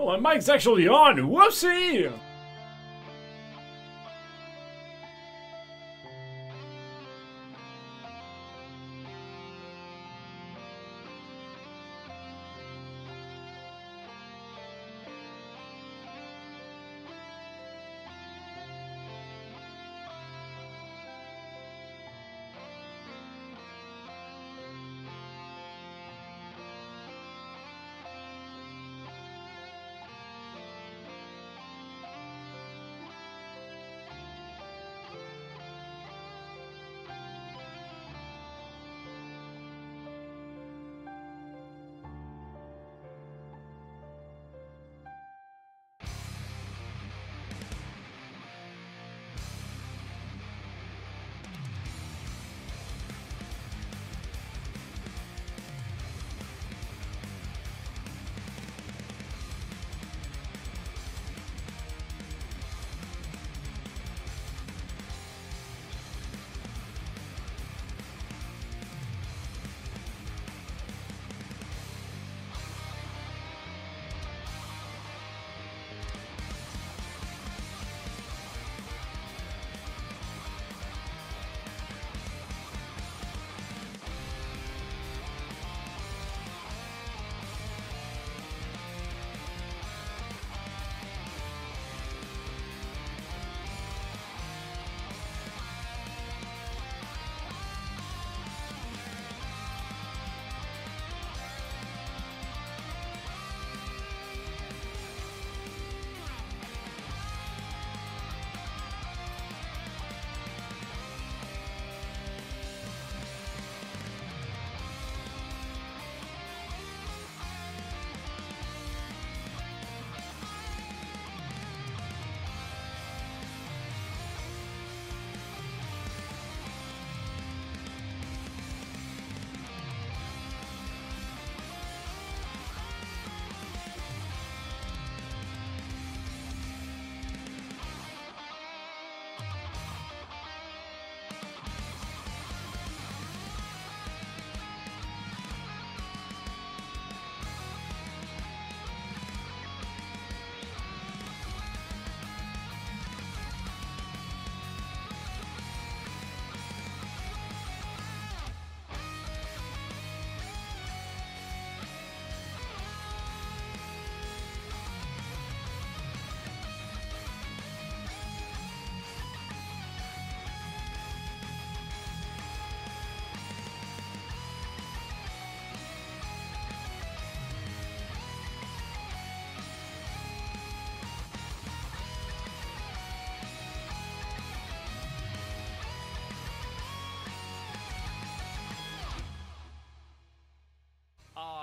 Oh, my mic's actually on. Whoopsie!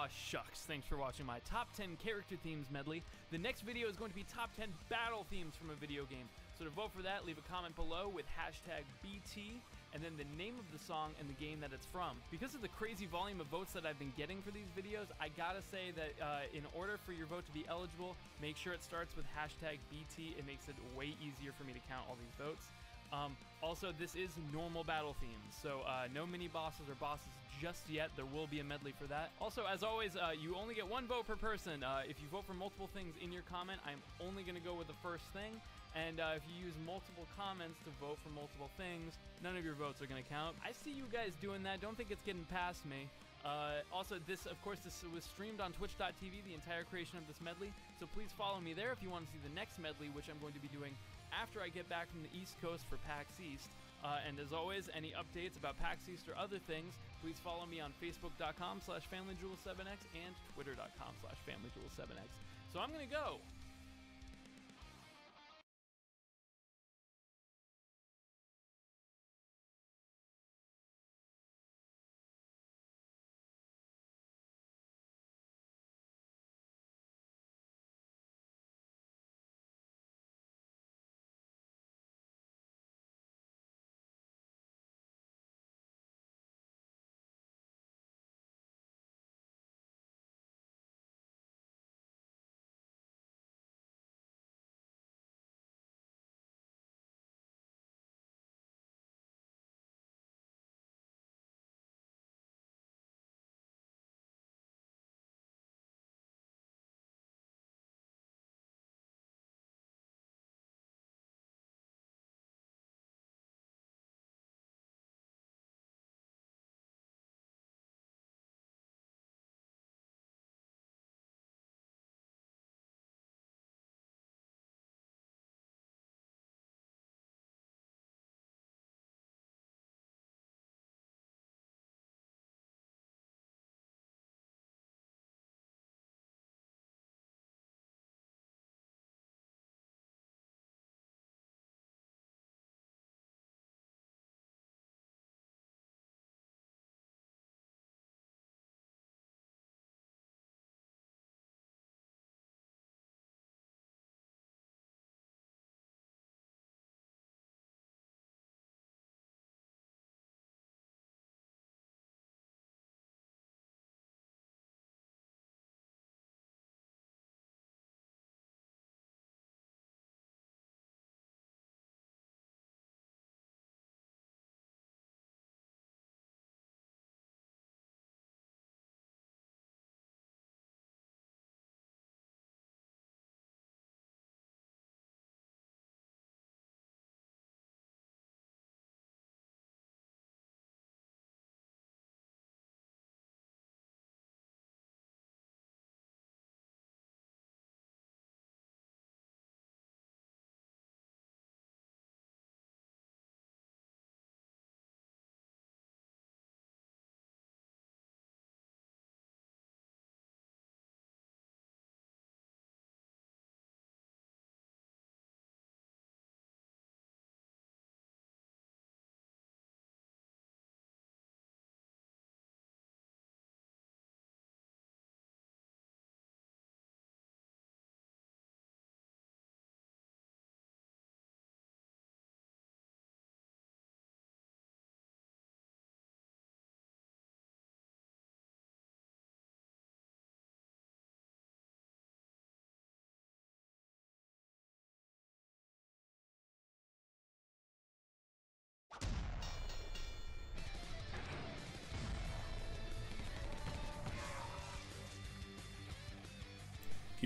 Shucks, thanks for watching my top 10 character themes medley. The next video is going to be top 10 battle themes from a video game. So to vote for that, leave a comment below with hashtag BT and then the name of the song and the game that it's from. Because of the crazy volume of votes that I've been getting for these videos, I gotta say that in order for your vote to be eligible, make sure it starts with hashtag BT. It makes it way easier for me to count all these votes. Also, this is normal battle themes, so no mini bosses or bosses just yet. There will be a medley for that. Also, as always, you only get one vote per person. If you vote for multiple things in your comment, I'm only going to go with the first thing. And if you use multiple comments to vote for multiple things, none of your votes are going to count. I see you guys doing that. Don't think it's getting past me. Also, this was streamed on twitch.tv, the entire creation of this medley. So please follow me there if you want to see the next medley, which I'm going to be doing after I get back from the East Coast for PAX East. And as always, any updates about PAX East or other things, please follow me on facebook.com/FamilyJewel7x and twitter.com/FamilyJewel7x. So I'm going to go.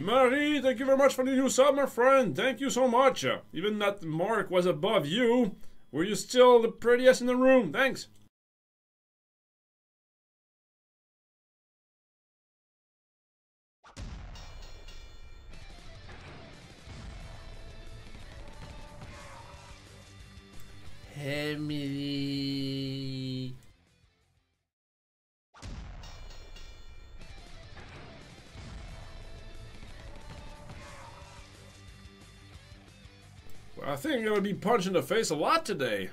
Marie, thank you very much for the new sub, my friend. Thank you so much. Even that Mark was above you, were you still the prettiest in the room? Thanks. Emily. Well, I think I'm gonna be punched in the face a lot today.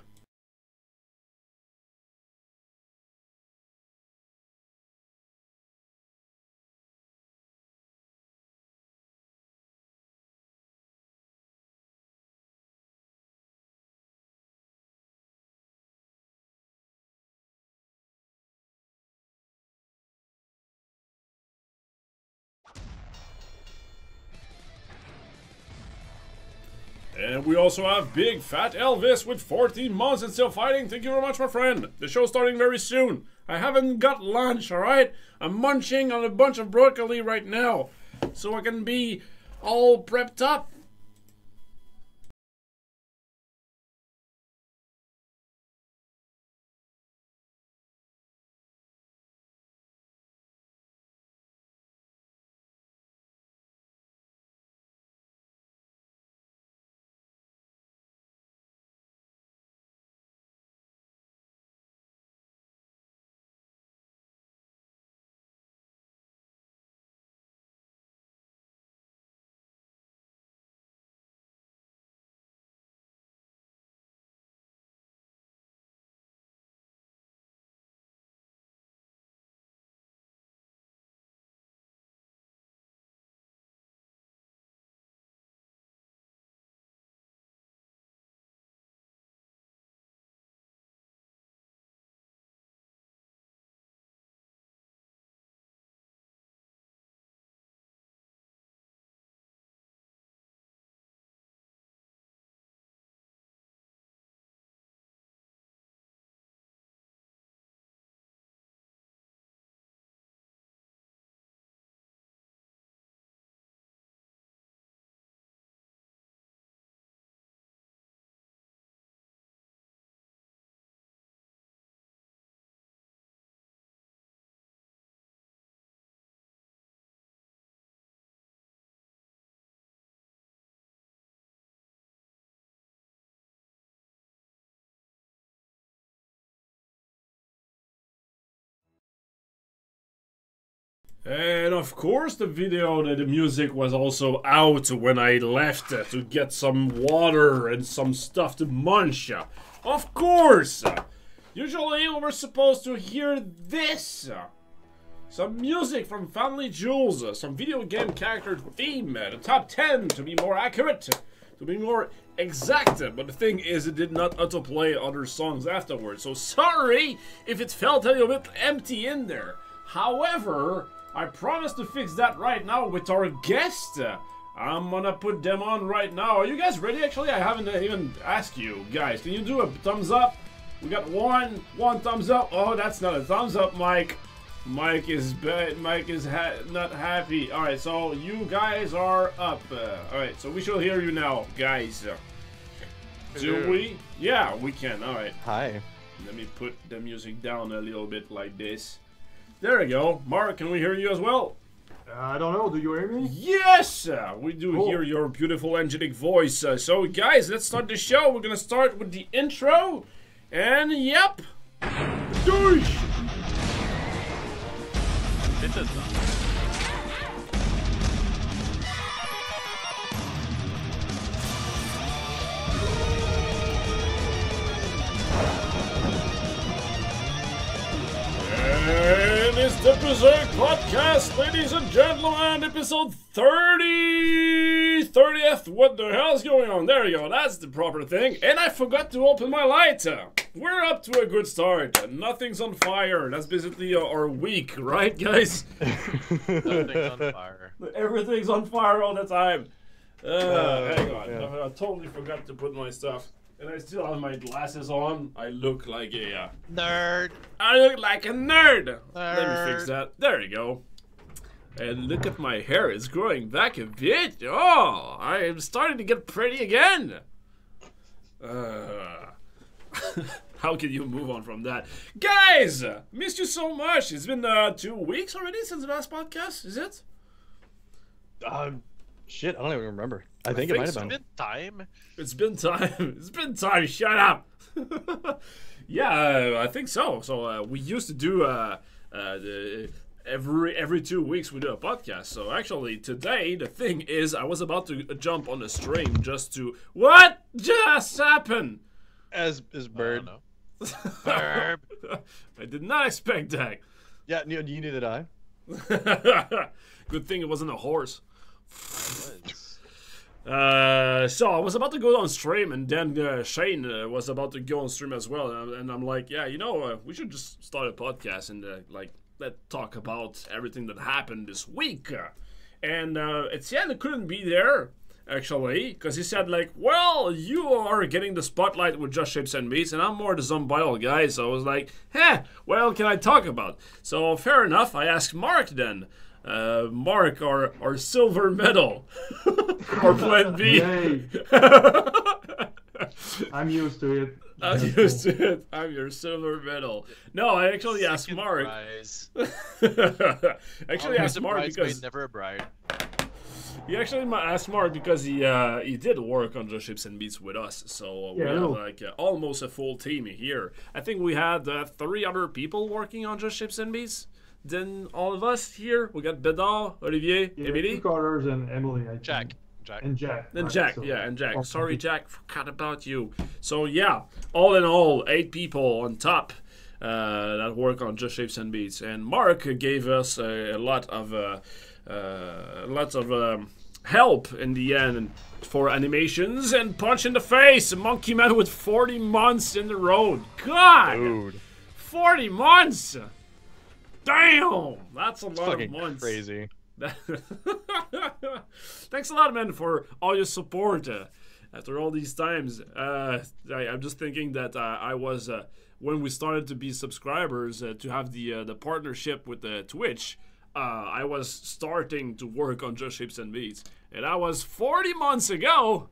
And we also have Big Fat Elvis with 14 months and still fighting. Thank you very much, my friend. The show's starting very soon. I haven't got lunch, alright? I'm munching on a bunch of broccoli right now, so I can be all prepped up. And of course the video, the music was also out when I left to get some water and some stuff to munch. Of course! Usually we're supposed to hear this. Some music from Family Jewels, some video game character theme, the top 10 to be more accurate, to be more exact. But the thing is, it did not autoplay other songs afterwards, so sorry if it felt a little bit empty in there. However, I promise to fix that right now with our guest. I'm gonna put them on right now. Are you guys ready? Actually, I haven't even asked you guys. Can you do a thumbs up? We got one thumbs up. Oh, that's not a thumbs up, Mike. Mike is bad. Mike is not happy. All right, so you guys are up. All right, so we shall hear you now, guys. Do we? Yeah, we can. All right. Hi. Let me put the music down a little bit like this. There we go. Mark, can we hear you as well? I don't know. Do you hear me? Yes! We do hear your beautiful angelic voice. So, guys, let's start the show. We're gonna start with the intro. And, yep. Douche! It's a song. And it's the Berzerk podcast, ladies and gentlemen, episode 30th. What the hell's going on? There you go, that's the proper thing. And I forgot to open my light. We're up to a good start. Nothing's on fire. That's basically our week, right, guys? Nothing's on fire. Everything's on fire all the time. Hang on, yeah. I totally forgot to put my stuff. And I still have my glasses on. I look like a nerd. I look like a nerd. Let me Nerd. fix that. There you go. And look at my hair, it's growing back a bit. Oh, I am starting to get pretty again. How can you move on from that? Guys, missed you so much. It's been 2 weeks already since the last podcast, is it? Shit, I don't even remember. I think it might have been. It's been time. It's been time. It's been time. Shut up. Yeah, I think so. So we used to do every 2 weeks we do a podcast. So actually today the thing is I was about to jump on the stream just to what just happened? As Bird. Burb. I did not expect that. Yeah, neither did I. Good thing it wasn't a horse. So I was about to go on stream, and then Shane was about to go on stream as well, and I'm like, yeah, we should just start a podcast and let's talk about everything that happened this week. And Etienne couldn't be there actually because he said like, well, you are getting the spotlight with Just Shapes and Meats, and I'm more the Zombidle guy. So I was like, well, can I talk about? So fair enough. I asked Mark then. Mark, our silver medal, or Plan B. I'm used to it. I'm used to it. I'm your silver medal. No, I actually asked Mark. Actually asked Mark because never a bride. He actually asked Mark because he did work on Just Shapes and Beats with us. So we have like almost a full team here. I think we had 3 other people working on Just Shapes and Beats. Then all of us here, we got Bedard, Olivier, Emily. 2 Carters and Emily, I think. Jack. And Jack. And right, Jack, so and Jack. Sorry, Jack, forgot about you. So yeah, all in all, 8 people on top that work on Just Shapes and Beats. And Mark gave us a lot of help in the end for animations and Punch in the Face, a Monkey Man with 40 months in the road. God, Dude. 40 months. Damn, that's a lot of months. Crazy. Thanks a lot, man, for all your support after all these times. I'm just thinking that I was when we started to be subscribers to have the partnership with Twitch. I was starting to work on Just Shapes and Beats, and that was 40 months ago.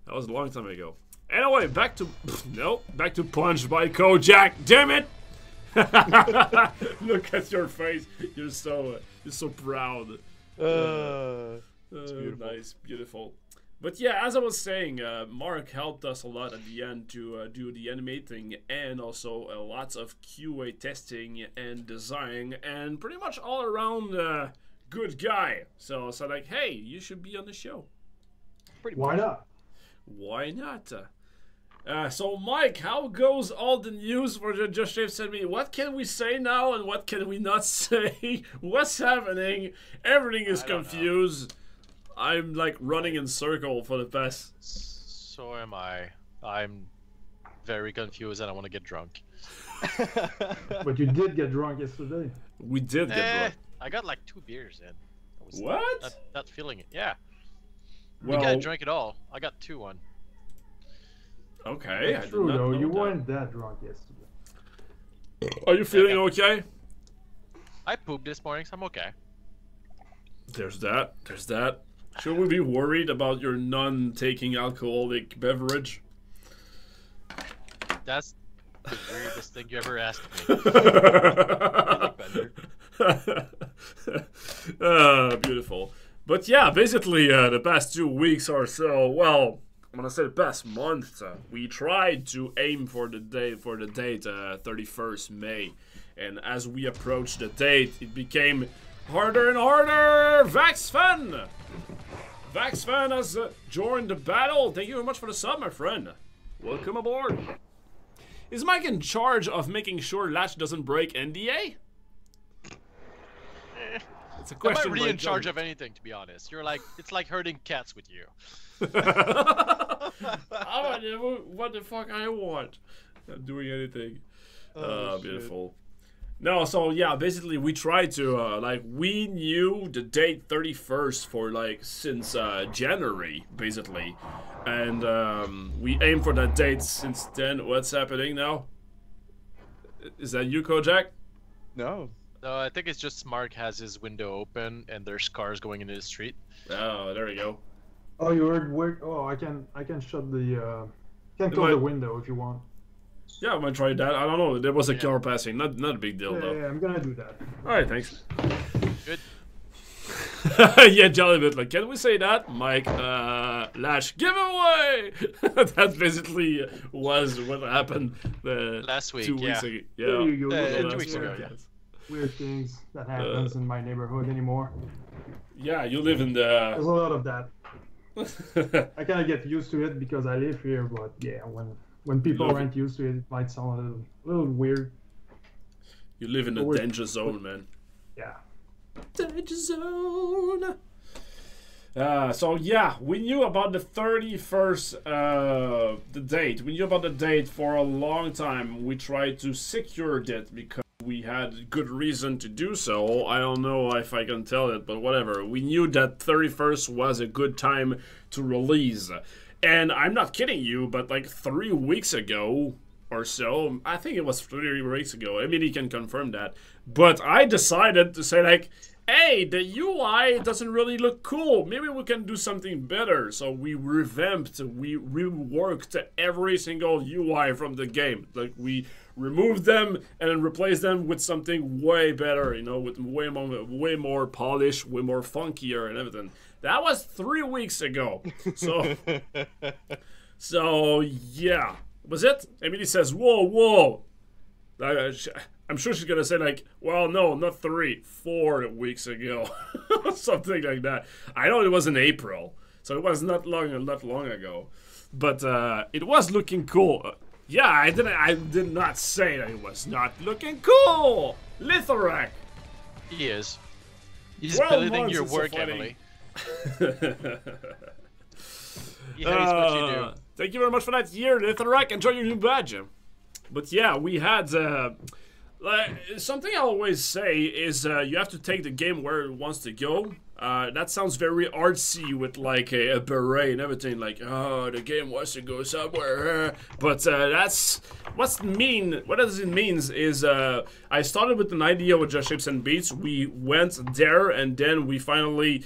That was a long time ago. Anyway, back to Punch by Kojak. Damn it! Look at your face. You're so proud. Nice, beautiful. But yeah, as I was saying, Mark helped us a lot at the end to do the animating and also lots of QA testing and design and pretty much all around good guy. So I said like, hey, you should be on the show. Why not? Why not? So Mike, how goes all the news for the Just Shapes and Me? What can we say now and what can we not say? What's happening? Everything is confused. I'm like running in circle for the past. So am I. I'm very confused and I want to get drunk. But you did get drunk yesterday. We did get drunk. I got like 2 beers in. I was What? Not feeling it. Yeah. Well, I didn't drink it all. I got 2-1. Okay. That's true though. You weren't that drunk yesterday. Are you feeling okay? I pooped this morning, so I'm okay. There's that. There's that. Should we be worried about your non-taking alcoholic beverage? That's the weirdest thing you ever asked me. Beautiful. But yeah, basically the past 2 weeks or so, well, I'm gonna say the past month, we tried to aim for the date 31st May, and as we approached the date, it became harder and harder. VaxFan has joined the battle. Thank you very much for the sub, my friend. Welcome aboard. Is Mike in charge of making sure Latch doesn't break NDA? It's a question. I'm not really in charge of anything, to be honest. You're like, it's like herding cats with you. What the fuck I want? Not doing anything. Oh, beautiful. No, so yeah, basically we tried to we knew the date 31st for since January, basically, and we aimed for that date since then. What's happening now? Is that you, Kojak? No. No, I think it's just Mark has his window open and there's cars going into the street. Oh, there we go. Oh, you heard weird. Oh, I can shut the. Can close the window if you want. Yeah, I might try that. I don't know. There was a car passing. Not a big deal though. Yeah, I'm gonna do that. All right, thanks. Good. Yeah, Jellybit, like, can we say that? Mike, Lash giveaway! That basically was what happened last week, 2 weeks yeah. ago. There you go. Yeah, Those 2 weeks are ago, yeah. Weird things that happens in my neighborhood anymore. Yeah, you live in There's the... a lot of that. I kind of get used to it because I live here, but yeah, when people aren't used to it, it might sound a little weird. You live in the danger zone, man. Yeah. Danger zone. So yeah, we knew about the 31st, the date. We knew about the date for a long time. We tried to secure it because we had good reason to do so. I don't know if I can tell it, but whatever. We knew that 31st was a good time to release. And I'm not kidding you, but like 3 weeks ago or so, I think it was 3 weeks ago, I mean, he can confirm that. But I decided to say like, hey, the UI doesn't really look cool. Maybe we can do something better. So we revamped, we reworked every single UI from the game. Like we removed them and then replaced them with something way better, you know, with way more polished, way more funkier and everything. That was 3 weeks ago. So yeah. Was it? Emily says, whoa. I'm sure she's gonna say like, well, no, not 3, 4 weeks ago, something like that. I know it was in April, so it was not long ago, but it was looking cool. Yeah, I did not say that it was not looking cool. Lithorak. He is. He's 12 building your months of work, fighting. Emily. He hates what you do. Thank you very much for that year, Lithorak. Enjoy your new badge. But yeah, we had something I always say is you have to take the game where it wants to go. That sounds very artsy with like a beret and everything. Like, oh, the game wants to go somewhere. But that's what does it mean is I started with an idea with Just Shapes and Beats. We went there and then we finally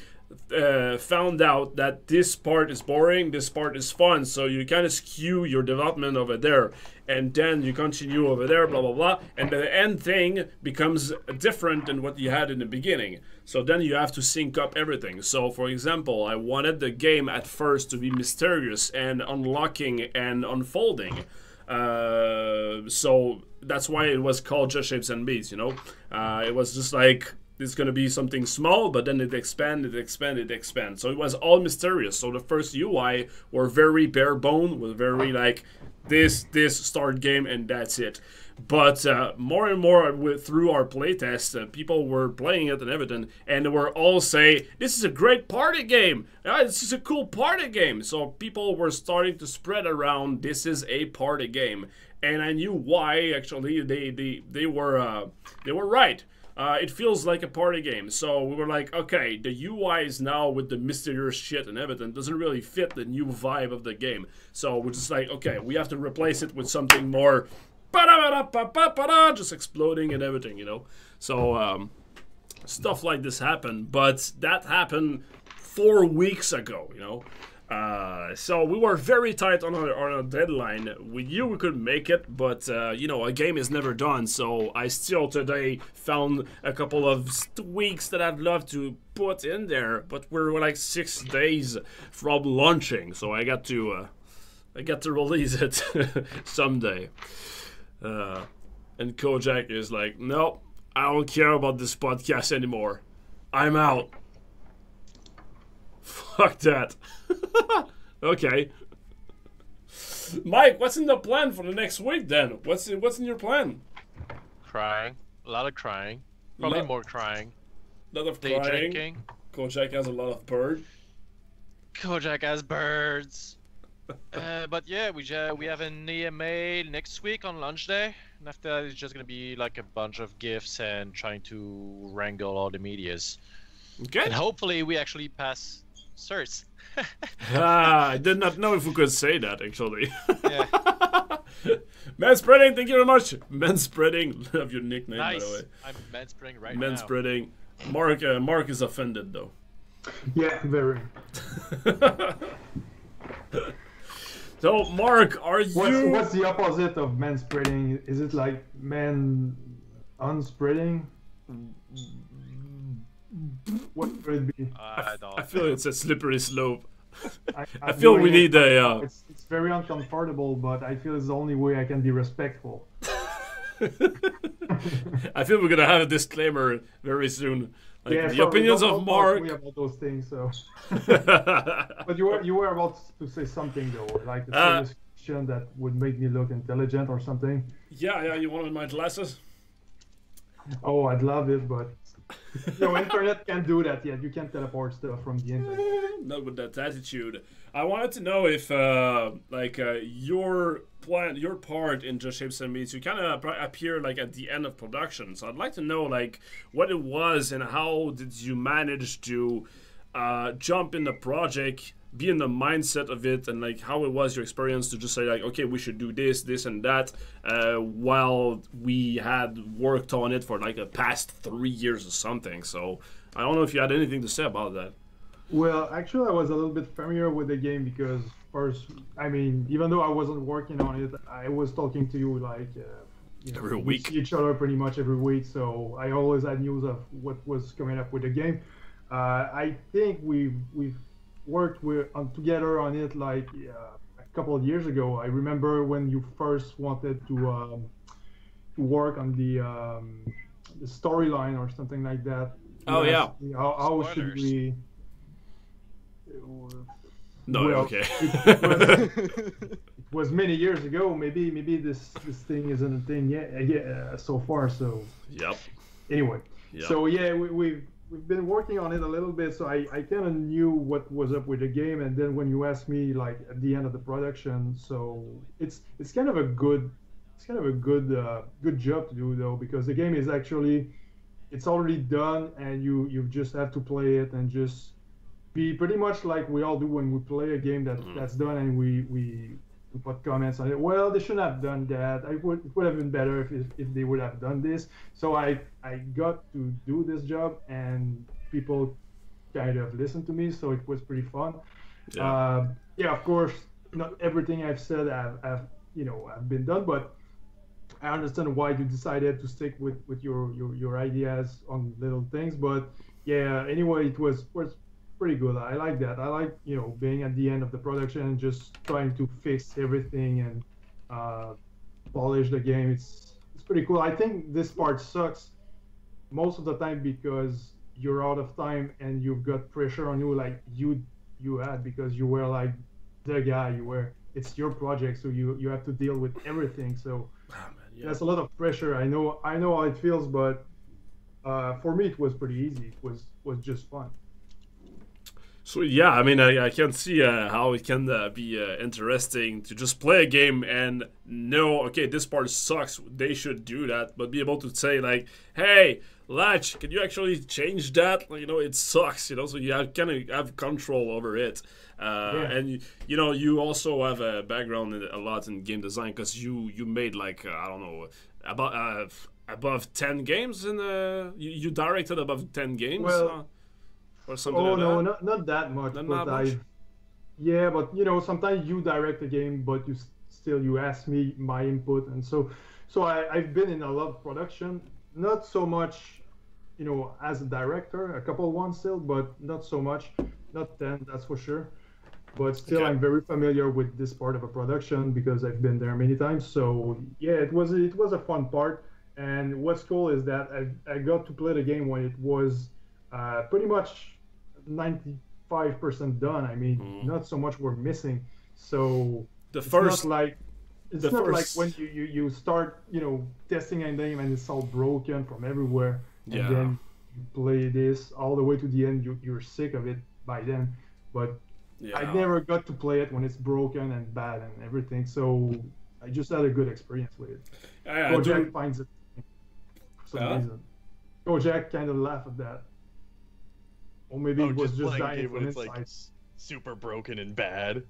found out that this part is boring, this part is fun, so you kind of skew your development over there, and then you continue over there, blah blah blah, and the end thing becomes different than what you had in the beginning. So then you have to sync up everything. So for example, I wanted the game at first to be mysterious and unlocking and unfolding. So that's why it was called Just Shapes and Beats, you know. It was just like, it's going to be something small, but then it expands. So it was all mysterious. So the first UI were very bare bone, was very like this start game and that's it. But more and more through our playtest, people were playing it and everything, and they were all say, this is a great party game. This is a cool party game. So people were starting to spread around, this is a party game. And I knew why, actually, they were right. It feels like a party game, so we were like, okay, the UI is now with the mysterious shit and everything doesn't really fit the new vibe of the game. So we're just like, okay, we have to replace it with something more just exploding and everything, you know. So stuff like this happened, but that happened 4 weeks ago, you know. So we were very tight on our deadline. We knew we could make it, but you know, a game is never done. So I still today found a couple of tweaks that I'd love to put in there, but we're like 6 days from launching, so I got to release it someday. And Kojak is like, nope, I don't care about this podcast anymore. I'm out. Fuck that. Okay. Mike, what's in the plan for the next week then? What's in your plan? Crying. A lot of crying. Probably more crying. A lot of Day crying. drinking. Kojak has a lot of bird. Kojak has birds. But yeah, we have an EMA next week on launch day. And after that, it's just going to be like a bunch of gifts and trying to wrangle all the medias. Okay. And hopefully we actually pass certs. I did not know if we could say that, actually. Yeah. Manspreading, thank you very much. Manspreading, love your nickname, by the Nice. way. I'm manspreading right now. Manspreading. Mark is offended, though. Yeah, very. So, Mark, are you... What's the opposite of man spreading? Is it like man unspreading? What would it be? I don't. I feel it's a slippery slope. I I feel we need a... It's very uncomfortable, but I feel it's the only way I can be respectful. I feel we're gonna have a disclaimer very soon. Like Yeah, the sorry, opinions don't of talk Mark. to me about those things. So, but you were about to say something though, like a serious question that would make me look intelligent or something. Yeah, you wanted my glasses? Oh, I'd love it, but internet can't do that yet. You can't teleport stuff from the internet. Not with that attitude. I wanted to know if, your plan, your part in Just Shapes and Meats, you kind of appear like at the end of production. So I'd like to know like what it was and how did you manage to jump in the project, be in the mindset of it, and like how it was your experience to just say like, okay, we should do this and that, while we had worked on it for like the past 3 years or something. So I don't know if you had anything to say about that. Well, actually, I was a little bit familiar with the game because first, I mean, even though I wasn't working on it, I was talking to you like Every we week. see each other pretty much every week. So I always had news of what was coming up with the game. I think we've worked together on it like a couple of years ago. I remember when you first wanted to work on the storyline or something like that. Oh, You yeah. asked me how should Spoilers. we? No, Well, okay. it was many years ago. Maybe this thing isn't a thing yet so far. So Yep. anyway, Yep. so yeah, we've been working on it a little bit. So I kind of knew what was up with the game, and then when you asked me like at the end of the production, so it's kind of a good good job to do though, because the game is actually it's already done, and you just have to play it and just be pretty much like we all do when we play a game that's done, and we put comments on it. Well, they shouldn't have done that. It would have been better if they would have done this. So I got to do this job, and people kind of listened to me, so it was pretty fun. Yeah. Yeah, of course, not everything I've said have been done, but I understand why you decided to stick with your ideas on little things. But yeah, anyway, it was pretty good. I like that. I like being at the end of the production and just trying to fix everything and polish the game. It's pretty cool. I think this part sucks most of the time because you're out of time and you've got pressure on you, like you had, because you were like the guy. It's your project, so you have to deal with everything. So that's a lot of pressure. I know how it feels, but for me it was pretty easy. It was just fun. So yeah, I mean, I can see how it can be interesting to just play a game and know, okay, this part sucks, they should do that, but be able to say like, hey, Latch, can you actually change that? Like, it sucks, so you kind of have control over it. And you also have a background a lot in game design because you made like I don't know above 10 games in you directed above 10 games. Well, or something oh like no, that? not that much. Not but that much? Yeah, but sometimes you direct a game, but you ask me my input, and so I've been in a lot of production, not so much, as a director, a couple ones still, but not so much, not 10, that's for sure. But still, Okay. I'm very familiar with this part of a production because I've been there many times. So yeah, it was a fun part. And what's cool is that I got to play the game when it was pretty much 95% done. I mean, not so much we're missing. So it's not like when you start testing a game and it's all broken from everywhere, and Yeah. then you play this all the way to the end. You're sick of it by then. But Yeah. I never got to play it when it's broken and bad and everything. So I just had a good experience with it. Kojak finds it for some reason. Kojak kind of laughed at that. Or maybe it was just playing a dying game from when it's inside. like super broken and bad.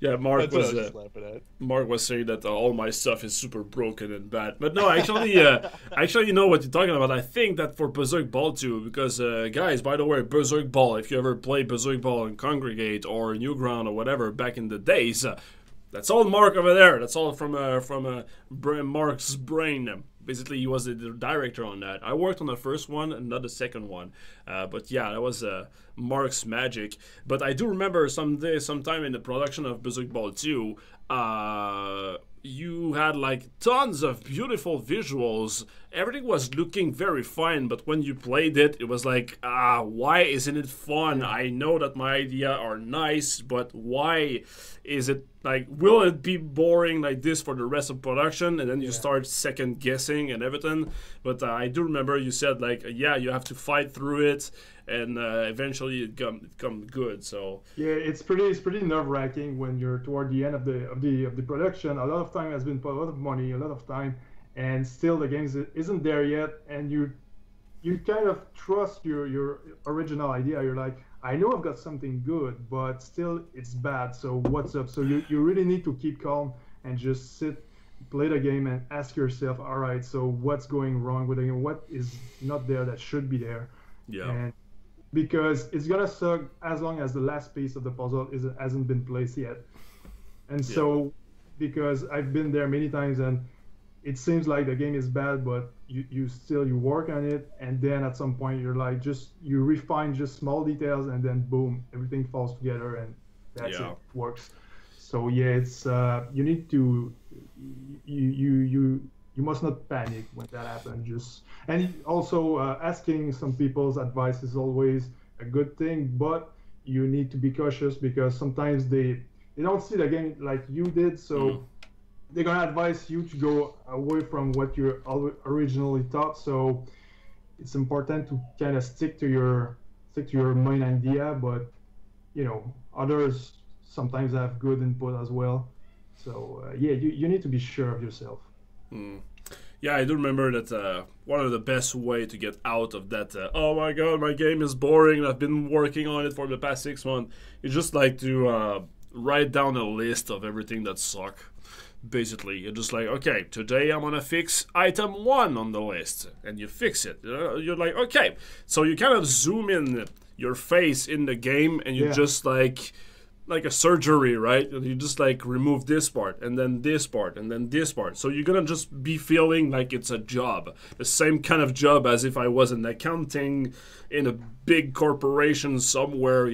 Yeah, Mark That's what I was was just laughing at. Mark was saying that all my stuff is super broken and bad. But no, actually, actually, you know what you're talking about. I think that for Berzerk Ball too, because guys, by the way, Berzerk Ball. If you ever played Berzerk Ball in Congregate or Newground or whatever back in the days, that's all Mark over there. That's all from Mark's brain. Basically, he was the director on that. I worked on the first one and not the second one. But yeah, that was Mark's magic. But I do remember sometime in the production of Berzerk Ball 2, you had like tons of beautiful visuals. Everything was looking very fine, but when you played it, it was like, why isn't it fun? I know that my idea are nice, but why is it like, will it be boring like this for the rest of production? And then you start second guessing and everything. But I do remember you said like, yeah, you have to fight through it, and eventually it come good. So yeah, it's pretty nerve wracking when you're toward the end of the production. A lot of time has been put, a lot of money, a lot of time, and still the game isn't there yet, and you kind of trust your original idea. You're like, I know I've got something good, but still it's bad. So what's up? So you really need to keep calm and just sit, play the game, and ask yourself, all right, so what's going wrong with the game? What is not there that should be there? yeah. And because it's gonna suck as long as the last piece of the puzzle hasn't been placed yet. And so, because I've been there many times, and it seems like the game is bad, but you still work on it, and then at some point you're like, you refine just small details, and then boom, everything falls together, and that's it, works. So yeah, it's you need to you must not panic when that happens. And also asking some people's advice is always a good thing, but you need to be cautious because sometimes they don't see the game like you did, so they're gonna advise you to go away from what you originally thought. So it's important to kind of stick to your main idea, but others sometimes have good input as well. So yeah, you need to be sure of yourself. Yeah, I do remember that one of the best way to get out of that, oh my god, my game is boring, I've been working on it for the past 6 months, is just like to write down a list of everything that suck. Basically, you're just like, okay, today I'm gonna fix item 1 on the list, and you fix it. You're like, okay, so you kind of zoom in your face in the game, and you just like a surgery, right? You just like remove this part, and then this part, and then this part. So you're gonna just be feeling like it's a job, the same kind of job as if I was in accounting in a big corporation somewhere,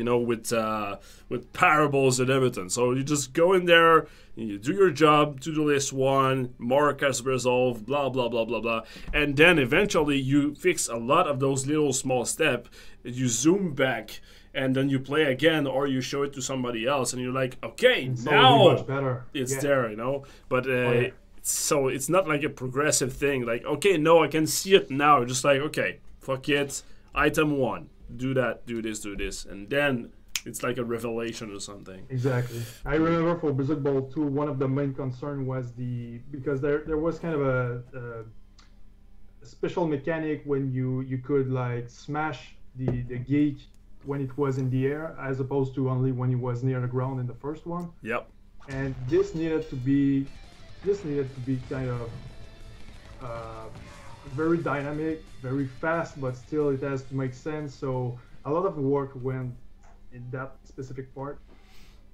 with parables and everything. So you just go in there, you do your job, to-do list 1, mark as resolved, blah blah blah blah blah, and then eventually you fix a lot of those little small steps. You zoom back, and then you play again, or you show it to somebody else, and you're like, okay, now much better. It's there, But so it's not like a progressive thing. Like, okay, no, I can see it now. You're just like, okay, fuck it. Item 1, do that, do this, and then it's like a revelation or something. Exactly. I remember for Berzerk Ball 2, one of the main concern was because there was kind of a special mechanic when you could like smash the gate when it was in the air, as opposed to only when it was near the ground in the first one. Yep. And this needed to be kind of very dynamic, very fast, but still it has to make sense. So a lot of work went in that specific part.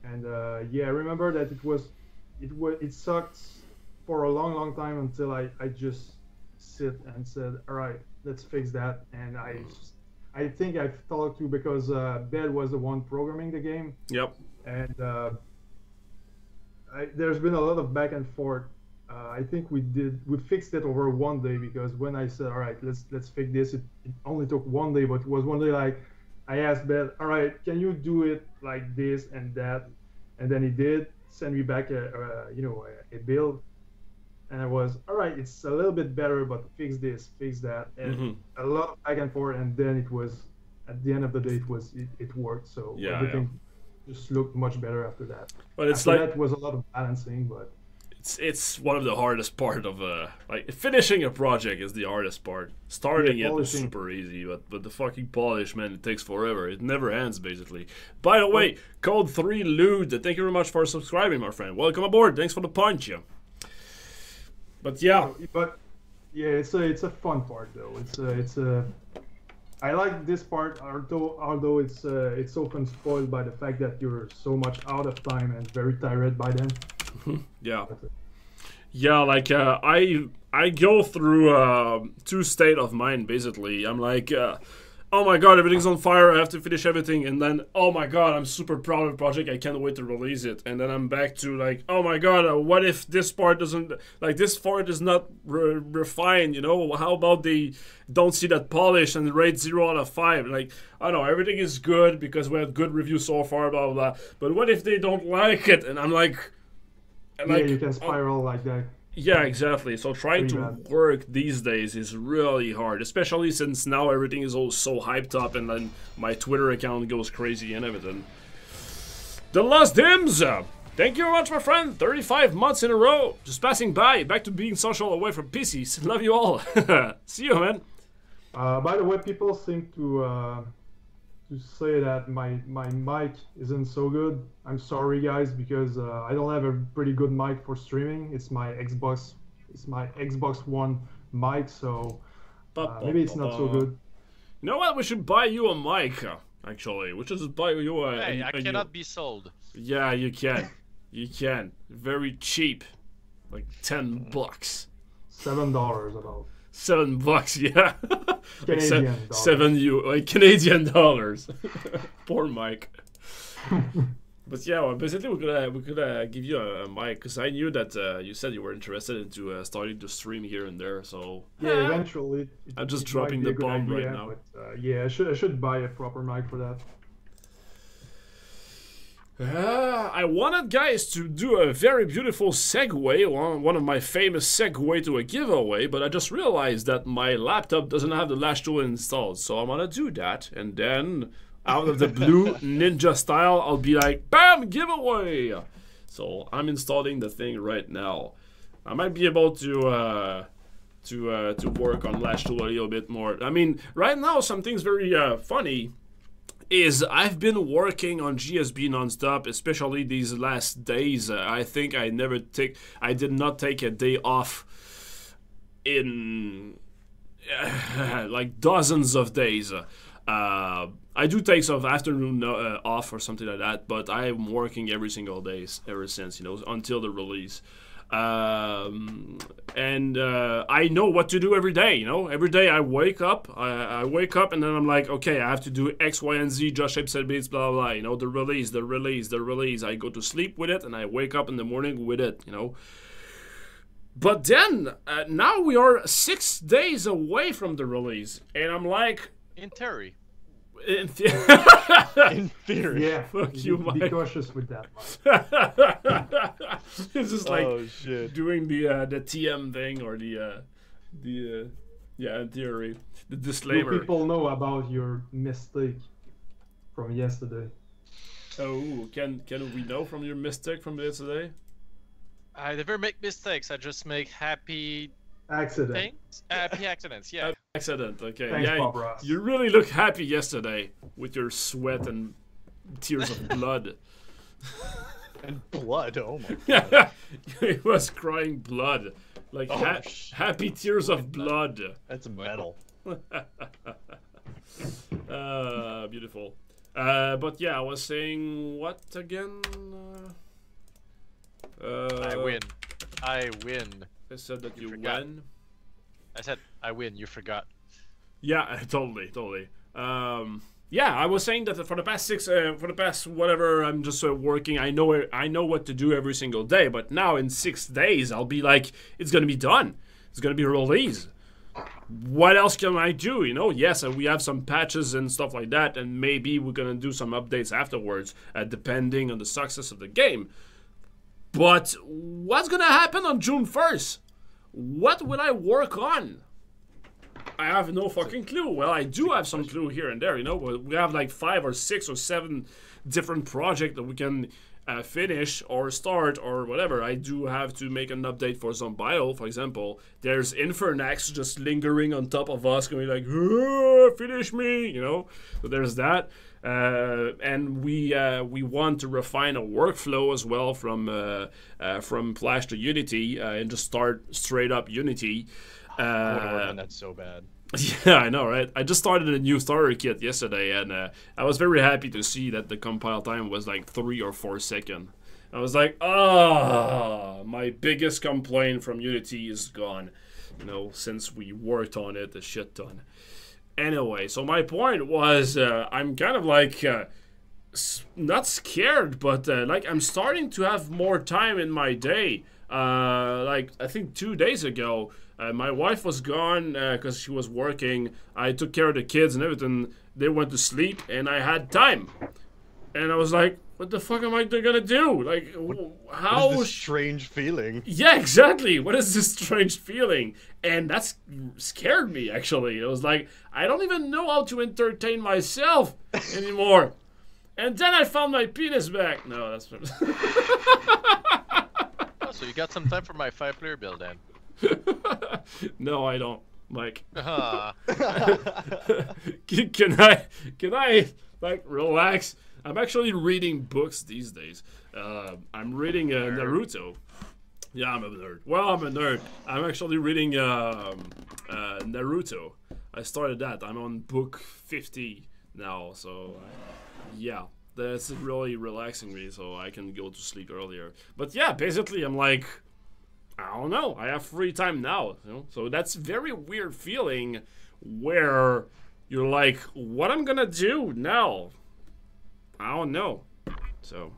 And I remember that it sucked for a long time until I just sit and said, all right, let's fix that. And I think I've talked to, because Bed was the one programming the game. Yep. And there's been a lot of back and forth. I think we fixed it over one day, because when I said, all right, let's fix this, it only took one day, but it was one day like I asked Bed, all right, can you do it like this and that? And then he did send me back a build. And I was, all right, it's a little bit better, but fix this, fix that, and a lot of back and forth. And then it was, at the end of the day, it worked. So everything just looked much better after that. But it's after that was a lot of balancing, but it's one of the hardest part of like finishing a project is the hardest part. Starting it is polishing. super easy, but the fucking polish, man, it takes forever. It never ends basically. By the way, code 3 Lude, thank you very much for subscribing, my friend. Welcome aboard. Thanks for the punch. Yeah. But yeah, But yeah, it's a fun part though. It's a I like this part, although it's often spoiled by the fact that you're so much out of time and very tired by then. yeah. Yeah, like I go through two state of mind basically. I'm like, oh my god, everything's on fire. I have to finish everything, and then oh my god, I'm super proud of the project. I can't wait to release it. And then I'm back to like, oh my god, what if this part doesn't like this part is not refined? You know, how about they don't see that polish and rate 0 out of 5? Like I don't know, everything is good because we have good reviews so far, blah blah blah. But what if they don't like it? And I'm like. Yeah, you can spiral like that. Yeah, exactly. So trying to bad. work these days is really hard, especially since now everything is all so hyped up, and then my Twitter account goes crazy and everything. The Lost Dims! Thank you very much, my friend. 35 months in a row. Just passing by. Back to being social away from PCs. Love you all. See you, man. By the way, people seem to say that my mic isn't so good. I'm sorry, guys, because I don't have a pretty good mic for streaming. It's my Xbox One mic, so maybe it's not so good. You know what? We should buy you a mic. Actually, we should just buy you a. Hey, I cannot be sold. Yeah, you can. You can. Very cheap, like $10. $7 about. $7, yeah. Canadian dollars. Canadian dollars. Poor Mike. But yeah, well, basically we could give you a mic because I knew that you said you were interested into starting to stream here and there. So yeah, eventually. I'm just dropping the bomb right now. But, yeah, I should buy a proper mic for that. I wanted guys to do a very beautiful segue, one of my famous segue to a giveaway, but I just realized that my laptop doesn't have the Lash tool installed, so I'm gonna do that, and then out of the blue ninja style, I'll be like, BAM! Giveaway! So I'm installing the thing right now. I might be able to work on Lash tool a little bit more. I mean, right now something's very funny. Is I've been working on JSB non-stop, especially these last days. I think I did not take a day off in like dozens of days. I do take some afternoon off or something like that, but I'm working every single day ever since, until the release. And I know what to do every day, Every day I wake up, I wake up and then I'm like, okay, I have to do X, Y, and Z, just shape, set beats, blah, blah, blah, the release. I go to sleep with it and I wake up in the morning with it, But then, now we are 6 days away from the release, and I'm like... In theory. In theory. Yeah, fuck you, Mike. Be cautious with that, Mike. It's just like shit. doing the TM thing or the in theory, the disclaimer. Do people know about your mistake from yesterday? Oh, can we know from your mistake from yesterday? I never make mistakes. I just make happy Accident. things. Happy accidents. Yeah. Accident. Okay. Thanks, yeah, Bob Ross. you really look happy yesterday with your sweat and tears of blood. And blood. Oh my god. He was crying blood, like happy tears of blood. That's metal. Beautiful. But yeah, I was saying what again? I win. I I said that you forgot. win. I said I win. You forgot. Yeah, totally. Yeah, I was saying that for the past whatever, I'm just working. I know what to do every single day. But now in 6 days, I'll be like, it's gonna be done. It's gonna be released. What else can I do? Yes, we have some patches and stuff like that, and maybe we're gonna do some updates afterwards, depending on the success of the game. But what's gonna happen on June 1st? What will I work on? I have no fucking clue. Well, I do have some clue here and there, you know. We have like 5 or 6 or 7 different projects that we can finish or start or whatever. I do have to make an update for Zombidle, for example. There's Infernax just lingering on top of us, going like, finish me, you know. So there's that. And we want to refine a workflow as well from Flash to Unity and just start straight up Unity. I want to work on that so bad. Yeah, I know, right? I just started a new starter kit yesterday, and I was very happy to see that the compile time was like 3 or 4 seconds. I was like, my biggest complaint from Unity is gone, you know, since we worked on it a shit ton. Anyway, so my point was, I'm kind of like, not scared, but like I'm starting to have more time in my day. Like, I think 2 days ago, my wife was gone because she was working. I took care of the kids and everything. They went to sleep, and I had time. And I was like, what the fuck am I gonna do? Like, how... What is this strange feeling? Yeah, exactly. What is this strange feeling? And that scared me, actually. It was like, I don't even know how to entertain myself anymore. And then I found my penis back. No, that's... Oh, so you got some time for my 5-player build, then? No, I don't, Mike. Uh-huh. Can I like relax? I'm actually reading books these days. I'm reading Naruto. Yeah, I'm a nerd. Well, I'm a nerd. I'm actually reading Naruto. I started that. I'm on book 50 now, so yeah. That's really relaxing me, so I can go to sleep earlier. But yeah, basically I'm like, I don't know, I have free time now, you know? So that's very weird feeling where you're like, what I'm gonna do now? I don't know. So,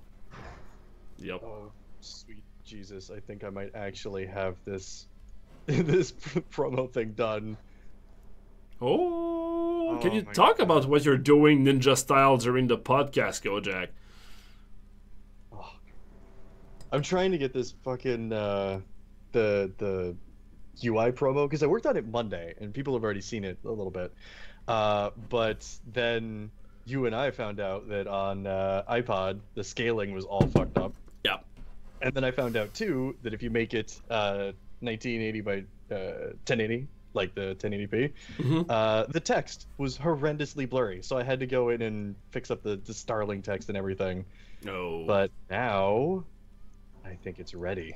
yep. Oh, sweet Jesus, I think I might actually have this this promo thing done. Oh, can you my talk God. about what you're doing ninja style during the podcast, Kojak? Oh. I'm trying to get this fucking the UI promo because I worked on it Monday and people have already seen it a little bit. But then you and I found out that on iPod the scaling was all fucked up. Yeah. And then I found out too that if you make it 1980 by 1080, like the 1080p, the text was horrendously blurry. So I had to go in and fix up the Starling text and everything. No. But now I think it's ready.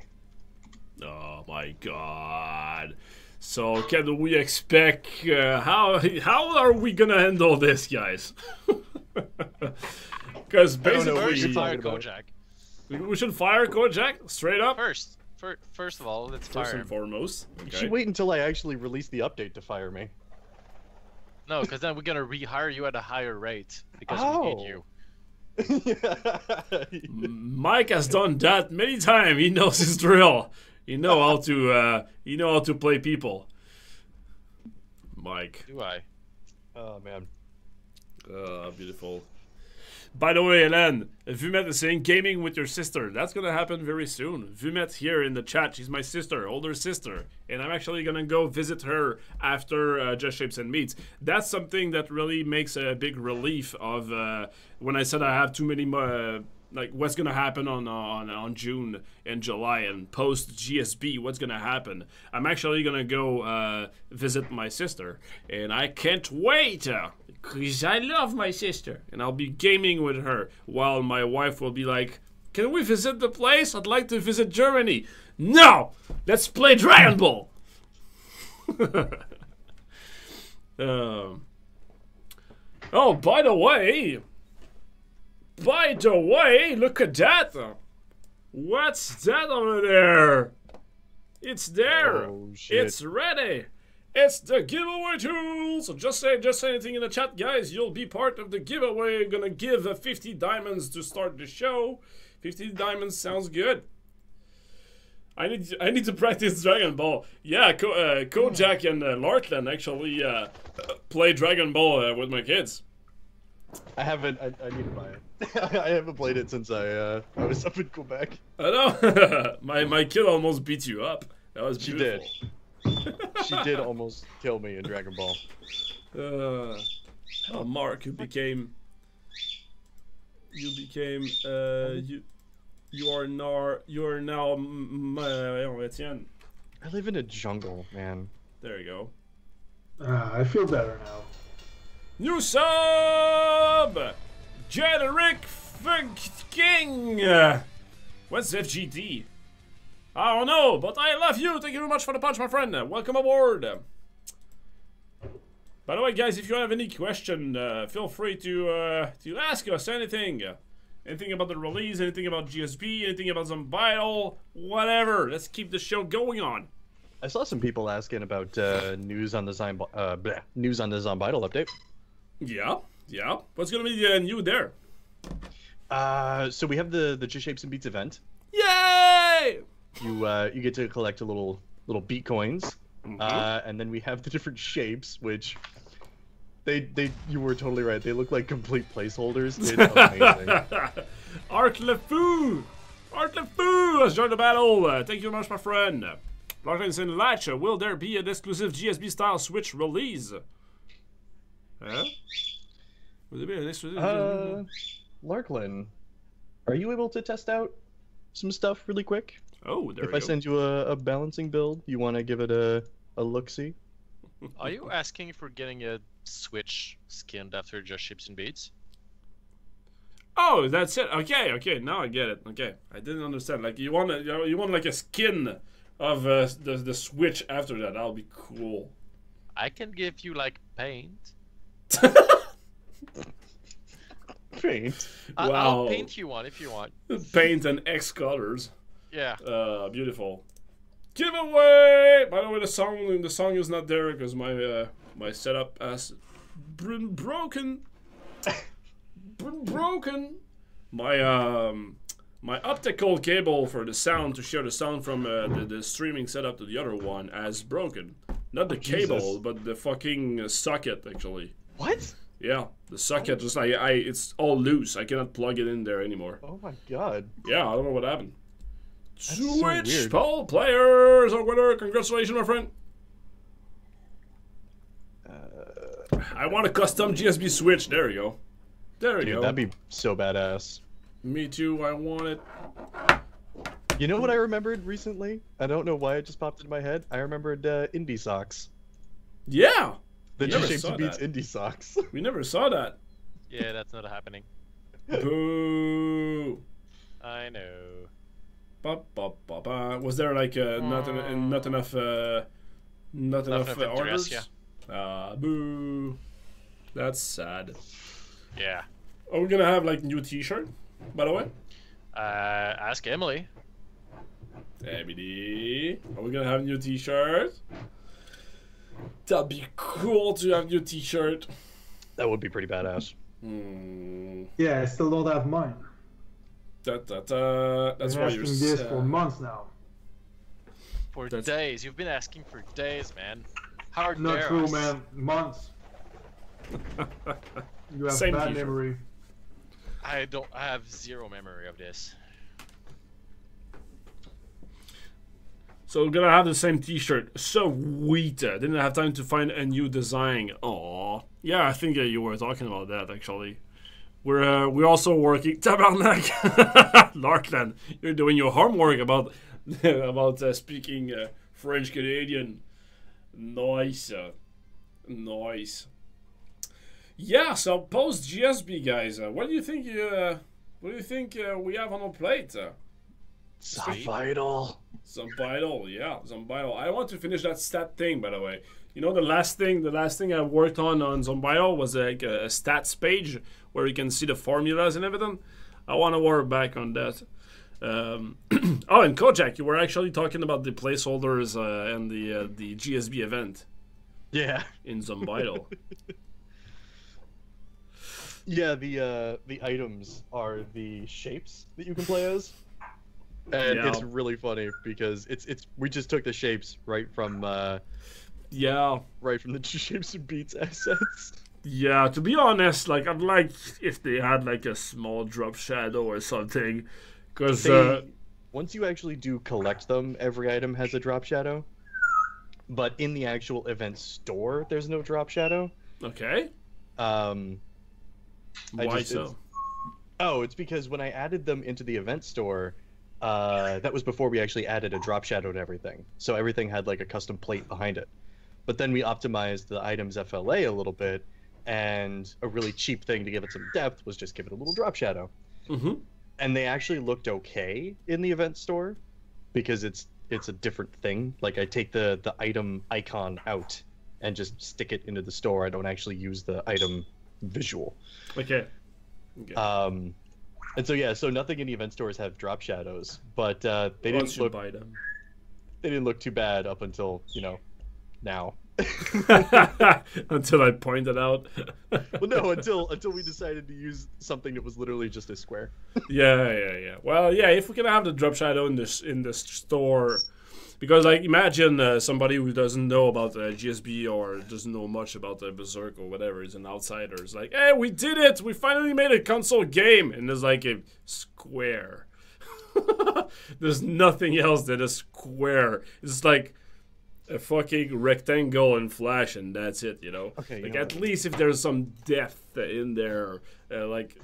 Oh my God. So can we expect how are we gonna handle this, guys? Because basically We should fire talking about? Kojak. we should fire Kojak straight up. First of all, let's First fire and him. foremost. You Okay. should wait until I actually release the update to fire me. No, because then we're gonna rehire you at a higher rate because we Oh. need you. Mike has done that many times. He knows his drill. He know how to play people. Mike. Do I? Oh man. Beautiful. By the way, Hélène, Vumet is saying gaming with your sister. That's gonna happen very soon. Vumet here in the chat. She's my sister, older sister, and I'm actually gonna go visit her after Just Shapes and Meats. That's something that really makes a big relief of when I said I have too many. Like what's gonna happen on June and July and post JSB, what's gonna happen? I'm actually gonna go visit my sister, and I can't wait because I love my sister, and I'll be gaming with her while my wife will be like, "Can we visit the place? I'd like to visit Germany." No, let's play Dragon Ball. Oh, by the way. Look at that! What's that over there? It's there! Oh, shit. It's ready! It's the giveaway tool! So just say anything in the chat, guys. You'll be part of the giveaway. Gonna give 50 diamonds to start the show. 50 diamonds sounds good. I need to practice Dragon Ball. Yeah, Kojak and Lartland actually play Dragon Ball with my kids. I haven't. I need to buy it. I haven't played it since I was up in Quebec. I know. my kid almost beat you up. That was She beautiful. did. She did almost kill me in Dragon Ball. Oh, Mark, you became. You are now Etienne. I live in a jungle, man. There you go. I feel better now. New sub! Generic King! What's FGT? I don't know, but I love you. Thank you very much for the punch, my friend. Welcome aboard. By the way, guys, if you have any question, feel free to ask us anything. Anything about the release, anything about GSB, anything about Zombidle, whatever. Let's keep the show going on. I saw some people asking about news on the Zombidle update. Yeah. What's gonna be new there? So we have the Shapes and Beats event. Yay! You get to collect a little beat coins, and then we have the different shapes, which you were totally right. They look like complete placeholders. It's amazing. Art Le Fou has joined the battle. Thank you very much, my friend. Larklin's in Latch. Will there be an exclusive GSB style Switch release? Huh? Will there be an exclusive? Larklin, are you able to test out some stuff really quick? Oh, there If I send you a balancing build, you want to give it a look-see? Are you asking for getting a Switch skinned after Just Shapes and Beats? Oh, that's it. Okay. Now I get it. Okay, I didn't understand. Like you want like a skin of the Switch after that. That'll be cool. I can give you like paint. Paint. Wow. I'll paint you one if you want. Paint and X colors. Yeah. Beautiful. Giveaway. By the way, the song is not there because my setup has been broken. My optical cable for the sound to share the sound from the streaming setup to the other one has broken. Not the cable, Jesus. but the fucking socket actually. What? Yeah, the socket just it's all loose. I cannot plug it in there anymore. Oh my god. Yeah, I don't know what happened. That's so Switch weird. Paul players are winner. Congratulations, my friend. I want a custom GSB Switch. There you go. There you Dude, go. that'd be so badass. Me too. I want it. You know what I remembered recently? I don't know why it just popped into my head. I remembered indie socks. Yeah. The We never Shapes saw and Beats that. indie socks. We never saw that. Yeah, that's not happening. Boo. I know. Ba, ba, ba, ba. Was there like not enough enough orders? interest, Boo. That's sad. Yeah. Are we gonna have like new T-shirt? By the way. Ask Emily. Emily. Are we gonna have new T-shirt? That'd be cool to have new T-shirt. That would be pretty badass. Yeah, I still don't have mine. That's I've why been you're asking this sad. for months now. For That's- days. You've been asking for days, man. How Not dare true, us? man. Months. You have Same bad t-shirt. memory. I have zero memory of this. So we're gonna have the same T-shirt. Sweet. Didn't have time to find a new design. Aw. Yeah, I think you were talking about that actually. We're also working. Tabarnak. Larkland, you're doing your homework about speaking French Canadian. Nice. Nice. Yeah. So post GSB guys. What do you think? We have on our plate? Zombidle. Zombidle, yeah, Zombidle. I want to finish that stat thing, by the way. You know, the last thing I worked on Zombidle was like a stats page where you can see the formulas and everything. I want to work back on that. Oh, and Kojak, you were actually talking about the placeholders and the GSB event Yeah. in Zombidle. Yeah, the items are the shapes that you can play as. And Yeah. it's really funny because it's we just took the shapes right from the Shapes and Beats assets. Yeah, to be honest, like I'd like if they had like a small drop shadow or something, because Once you actually do collect them, every item has a drop shadow. but in the actual event store, there's no drop shadow. Okay. Um, Why so? It's because when I added them into the event store, that was before we actually added a drop shadow to everything. So everything had like a custom plate behind it. But then we optimized the item's FLA a little bit, and a really cheap thing to give it some depth was just give it a little drop shadow. Mm-hmm. And they actually looked okay in the event store because it's a different thing. Like I take the item icon out and just stick it into the store. I don't actually use the item visual. Okay. And so nothing in the event stores have drop shadows, but they didn't look buy them. They didn't look too bad up until now. Until I pointed out. Well, no, until we decided to use something that was literally just a square. Yeah. Well, yeah, if we can have the drop shadow in the store, because like imagine somebody who doesn't know about GSB or doesn't know much about Berzerk or whatever, is an outsider. It's like, hey, we did it! We finally made a console game, and there's like a square. There's nothing else that is square. It's like a fucking rectangle in Flash, and that's it, Okay, like at least if there's some depth in there, like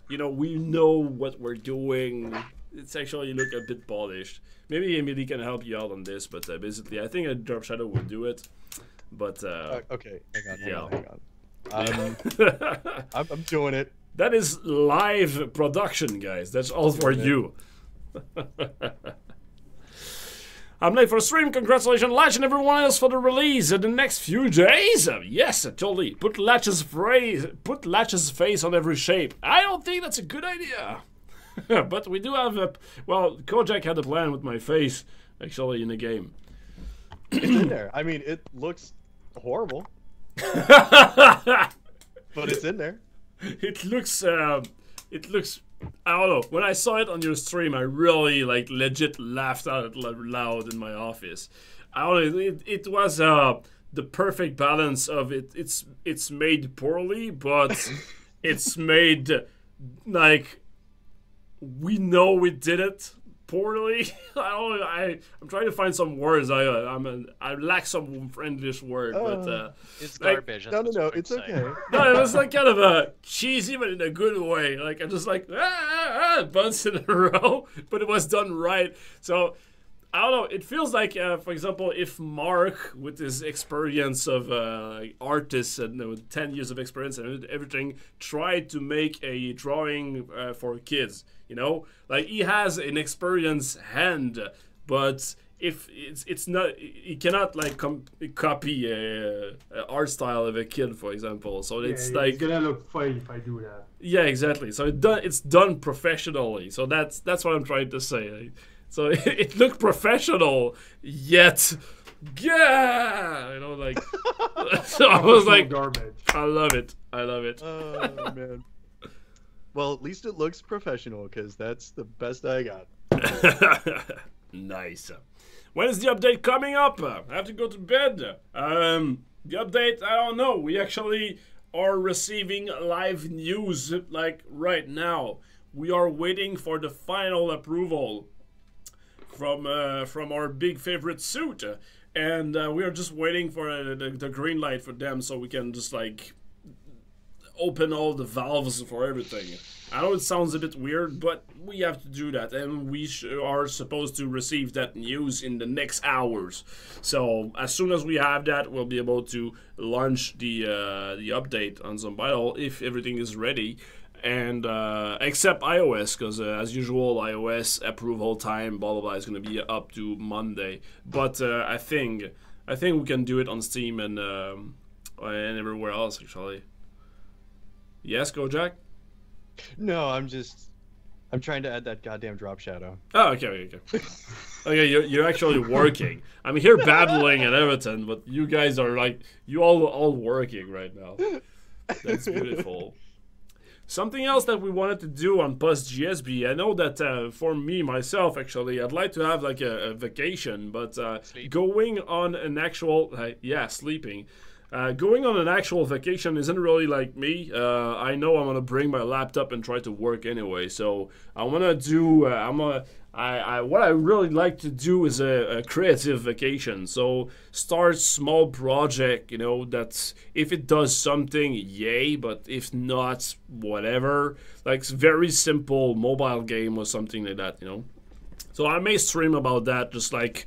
we know what we're doing. It's actually look a bit polished. Maybe Emily can help you out on this, but basically I think a drop shadow would do it. But okay, hang on. Yeah. I'm doing it. That is live production, guys. That's all for you. I'm late for stream. Congratulations, Latch, and everyone else for the release in the next few days. Yes, totally. Put Latch's face on every shape. I don't think that's a good idea. But we do have Kojak had a plan with my face, actually, in the game. It's in there. I mean, it looks horrible. But it's in there. It looks, I don't know. When I saw it on your stream, I really, legit laughed out loud in my office. I don't know, it was the perfect balance of it. It's made poorly, but it's made, we know we did it poorly. I don't know, I'm trying to find some words. I lack some English word, but it's garbage. No, it's okay. No, it was kind of a cheesy, but in a good way. I just bunts in a row, but it was done right. So I don't know. It feels like, for example, if Mark, with his experience of artist and with 10 years of experience and everything, tried to make a drawing for kids. He has an experienced hand, but if it's not, he cannot copy a art style of a kid, for example. So it's gonna look funny if I do that. Yeah, exactly. So it's done professionally. So that's what I'm trying to say. So it looked professional, yet, yeah, So I was like, garbage. I love it. Oh man. Well, at least it looks professional, because that's the best I got. Nice. When is the update coming up? I have to go to bed. The update, I don't know. We actually are receiving live news right now. We are waiting for the final approval from our big favorite suit, and we are just waiting for the green light for them, so we can just open all the valves for everything. I know it sounds a bit weird, but we have to do that, and we are supposed to receive that news in the next hours. So as soon as we have that, we'll be able to launch the update on Zombidle if everything is ready. And except iOS, because as usual, iOS approval time, blah blah blah, is going to be up to Monday. But I think we can do it on Steam and everywhere else actually. Yes, Kojak? No, I'm trying to add that goddamn drop shadow. Oh, okay. Okay, you're actually working. I'm here babbling and everything, but you guys are you all working right now. That's beautiful. Something else that we wanted to do on Post GSB, I know that for me, myself, actually, I'd like to have a vacation, but going on an actual, sleeping. Going on an actual vacation isn't really like me. I know I'm gonna bring my laptop and try to work anyway. So I wanna do. What I really like to do is a creative vacation. So start small project. You know, that's if it does something, yay. But if not, whatever. Like very simple mobile game or something like that. You know. So I may stream about that, just like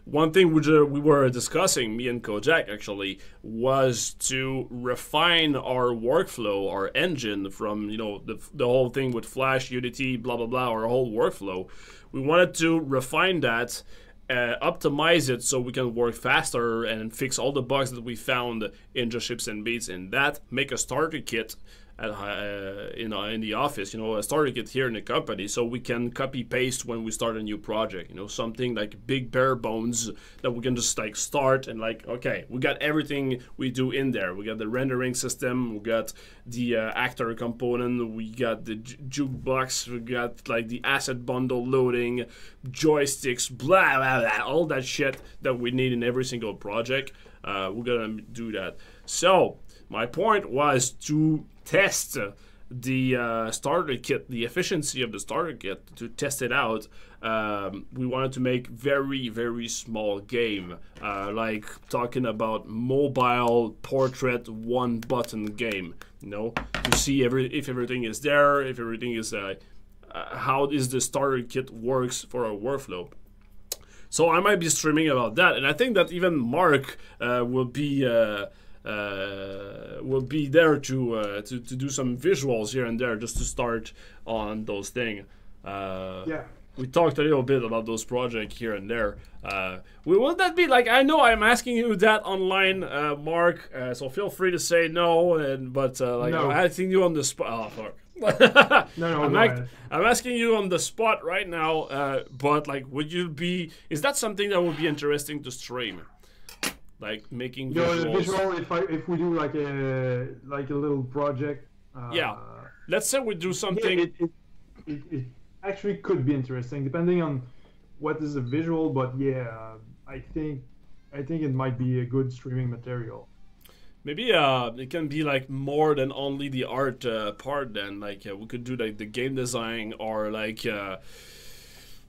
one thing which we were discussing, me and Kojak actually, was to refine our workflow, our engine from, you know, the whole thing with Flash, Unity, blah, blah, blah, our whole workflow. We wanted to refine that, optimize it so we can work faster and fix all the bugs that we found in Just Ships and Beats in that, make a starter kit in the office, you know, a starter kit here in the company, so we can copy paste when we start a new project, you know, something like big bare bones that we can just like start and like, okay, we got everything we do in there. We got the rendering system, we got the actor component, we got the jukebox, we got like the asset bundle loading, joysticks, blah blah blah, all that shit that we need in every single project. We're gonna do that. So my point was to test the starter kit, the efficiency of the starter kit, to test it out. We wanted to make very, very small game, like talking about mobile portrait one button game, you know, to see if everything is there, if everything is how is the starter kit works for our workflow. So I might be streaming about that, and I think that even Mark will be there to do some visuals here and there, just to start on those things. Yeah. We talked a little bit about those projects here and there. Will that be like? I know I'm asking you that online, Mark. So feel free to say no. But like No. I'm asking you on the spot. Oh fuck. No, I'm asking you on the spot right now. But like, would you be? Is that something that would be interesting to stream? Like making visuals. The visual. If we do like a little project. Yeah. Let's say we do something. Yeah, it actually could be interesting, depending on what is the visual. But yeah, I think it might be a good streaming material. Maybe it can be like more than only the art part. Then like we could do like the game design, or like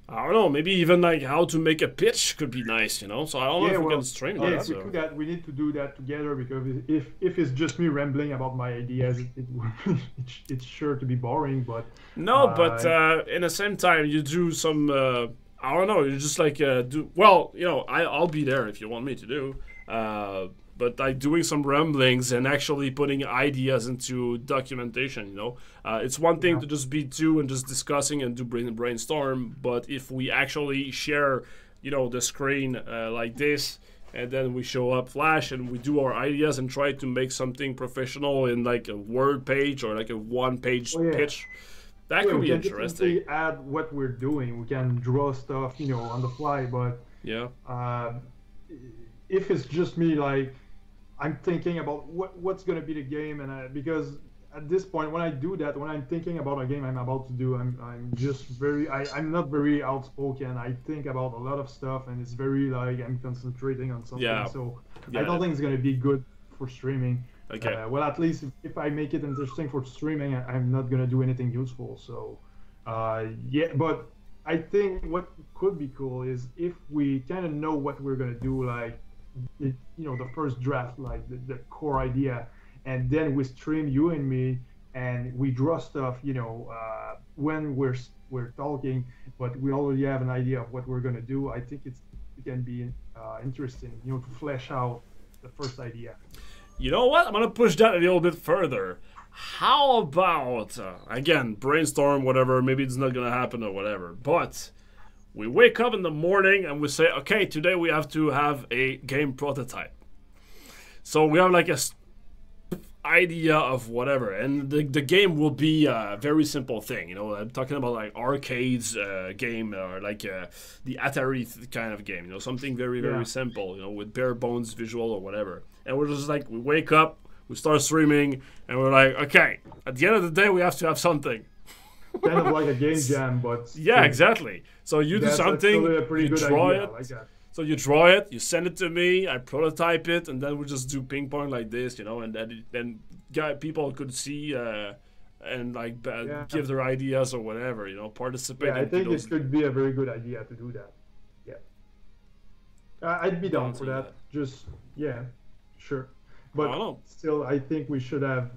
I don't know, maybe even like how to make a pitch could be nice, you know. So I don't know if we can stream that. If we do that, we need to do that together, because if it's just me rambling about my ideas, it's sure to be boring. But no, but in the same time, you do some. I don't know. You just like do well. You know, I'll be there if you want me to do. But like doing some ramblings and actually putting ideas into documentation, you know. It's one thing to just be two and just discussing and do brainstorm, but if we actually share, you know, the screen like this, and then we show up Flash and we do our ideas and try to make something professional in like a Word page or like a one-page pitch, that could be interesting. We can add what we're doing. We can draw stuff, you know, on the fly, but yeah. If it's just me, like, I'm thinking about what's going to be the game, and because at this point, when I do that, when I'm thinking about a game I'm about to do, I'm just I'm not very outspoken. I think about a lot of stuff, and it's very like I'm concentrating on something. Yeah. So I don't think it's going to be good for streaming. Okay. Well, at least if I make it interesting for streaming, I'm not going to do anything useful. So yeah, but I think what could be cool is if we kind of know what we're going to do, like, you know, the first draft, like the core idea, and then we stream you and me, and we draw stuff, you know, when we're talking, but we already have an idea of what we're gonna do. I think it can be interesting, you know, to flesh out the first idea. You know what? I'm gonna push that a little bit further. How about again, brainstorm, whatever, maybe it's not gonna happen or whatever, but we wake up in the morning and we say, okay, today we have to have a game prototype. So we have like a idea of whatever, and the game will be a very simple thing. You know, I'm talking about like arcades game, or like the Atari kind of game. You know, something very, very simple. You know, with bare bones visual or whatever. And we're just like, we wake up, we start streaming, and we're like, okay, at the end of the day, we have to have something. Kind of like a game jam, but yeah, exactly. So you do something, a pretty you good draw idea. it. Like that. So you draw it, you send it to me, I prototype it, and then we just do ping pong like this, you know, and then people could see and like give their ideas or whatever, you know, participate. Yeah, I think it could be a very good idea to do that. Yeah, I'd be down for that. Just sure. But still, I think we should have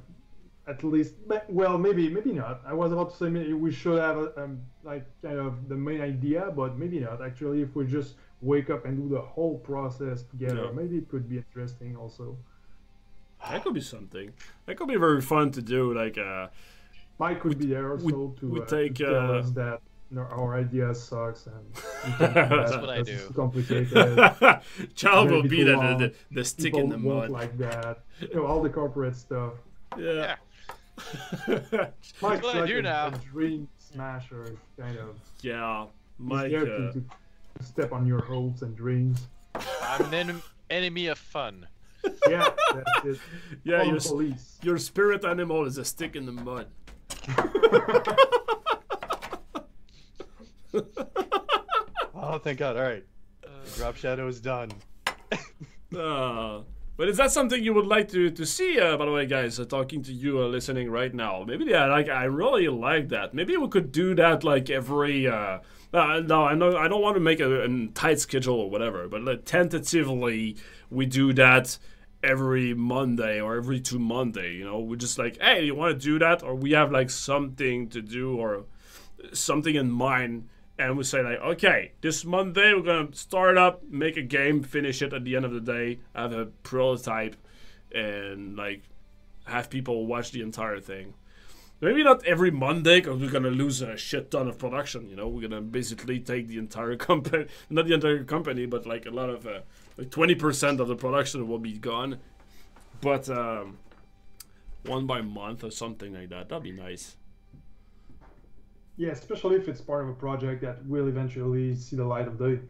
at least, well, maybe not. I was about to say maybe we should have like kind of the main idea, but maybe not. Actually, if we just wake up and do the whole process together, maybe it could be interesting also. That could be something. That could be very fun to do. Like, Mike could be there also to tell us that our idea sucks and that's what I do. Complicated. Child will be the stick in the mud. Like that. You know, all the corporate stuff. Yeah. Mike's like a dream smasher, kind of. Yeah, Mike. He's there to step on your hopes and dreams. I'm an enemy of fun. Yeah, that's it. Yeah, your spirit animal is a stick in the mud. Oh, thank God! All right, Drop Shadow is done. But is that something you would like to see? By the way, guys, talking to you, listening right now. Maybe I really like that. Maybe we could do that like every. No, I know I don't want to make a tight schedule or whatever, but like, tentatively we do that every Monday or every 2 Mondays. You know, we're just like, hey, you want to do that, or we have like something to do or something in mind. And we say like, okay, this Monday we're gonna start up, make a game, finish it at the end of the day, have a prototype, and like have people watch the entire thing. Maybe not every Monday, because we're gonna lose a shit ton of production. You know, we're gonna basically take the entire company, not the entire company, but like a lot of like 20% of the production will be gone. But 1 by month or something like that. That'd be nice. Yeah, especially if it's part of a project that will eventually see the light of day.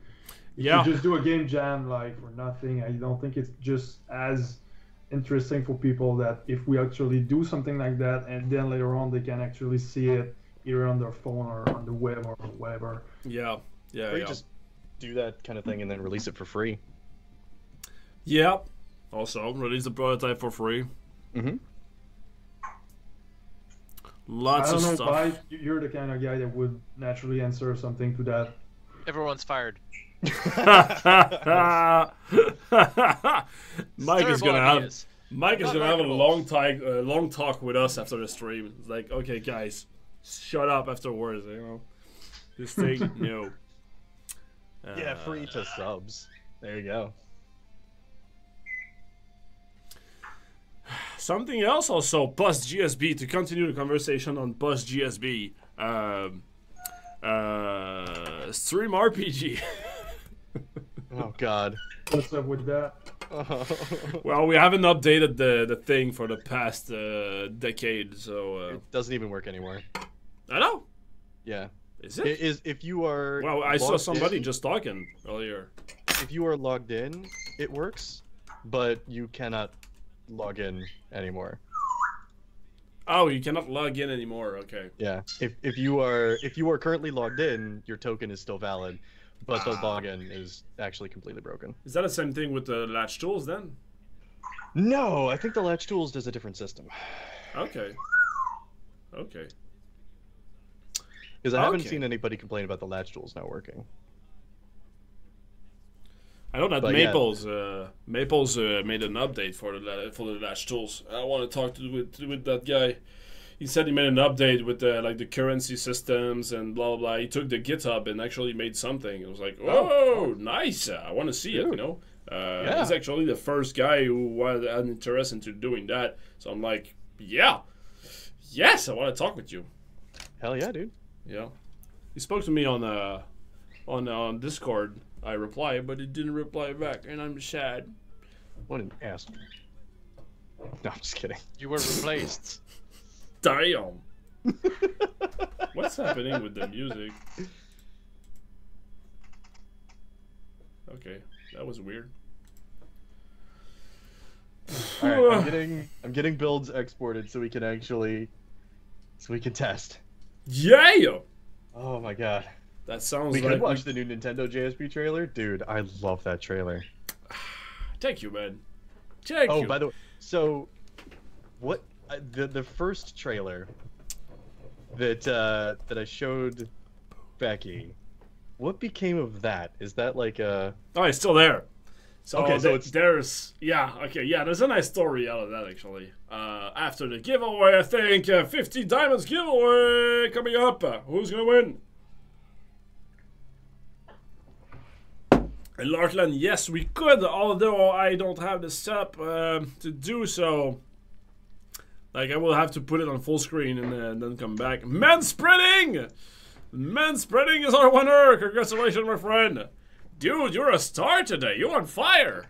If you just do a game jam like for nothing, I don't think it's just as interesting for people that if we actually do something like that and then later on they can actually see it either on their phone or on the web or whatever. Or you just do that kind of thing and then release it for free. Yeah. Also, release the prototype for free. Mm-hmm. Lots of stuff. Mike, you're the kind of guy that would naturally answer something to that. Everyone's fired. Mike is gonna have a long talk with us after the stream. It's like, okay, guys, shut up afterwards. You know, this thing, no. Yeah, free to subs. There you go. Something else also, post JSB, to continue the conversation on post JSB. Stream RPG. Oh God. What's up with that? Well, we haven't updated the thing for the past decade, so it doesn't even work anymore. I know. Yeah. Is it? It is if you are. Well, I saw somebody just talking earlier. If you are logged in, it works, but you cannot log in anymore. Oh, you cannot log in anymore. Okay. Yeah. If you are currently logged in, your token is still valid, but the login is actually completely broken. Is that the same thing with the latch tools then? No, I think the latch tools does a different system. Okay. Okay. Because I haven't seen anybody complain about the latch tools not working. I know that Maples made an update for the latch tools. I want to talk with that guy. He said he made an update with like the currency systems and blah blah blah. He took the GitHub and actually made something. It was like, oh, nice! I want to see it. You know, he's actually the first guy who had an interest into doing that. So I'm like, yes, I want to talk with you. Hell yeah, dude. Yeah, he spoke to me on Discord. I replied, but it didn't reply back, and I'm sad. What an ass. No, I'm just kidding. You were replaced. Damn. What's happening with the music? Okay, that was weird. All right, I'm getting builds exported so we can test. Yeah. Oh my God. That sounds We like could watch the new Nintendo JSB trailer. Dude, I love that trailer. Thank you, man. Thank you. Oh, by the way, so what the first trailer that I showed Becky, what became of that? Is that like a Oh, it's still there. So, Okay, so it's- there's there's a nice story out of that actually. After the giveaway, I think 50 diamonds giveaway coming up. Who's gonna win? And Larkland, yes, we could, although I don't have the setup to do so. Like, I will have to put it on full screen and then come back. Manspreading! Manspreading is our winner! Congratulations, my friend! Dude, you're a star today! You're on fire!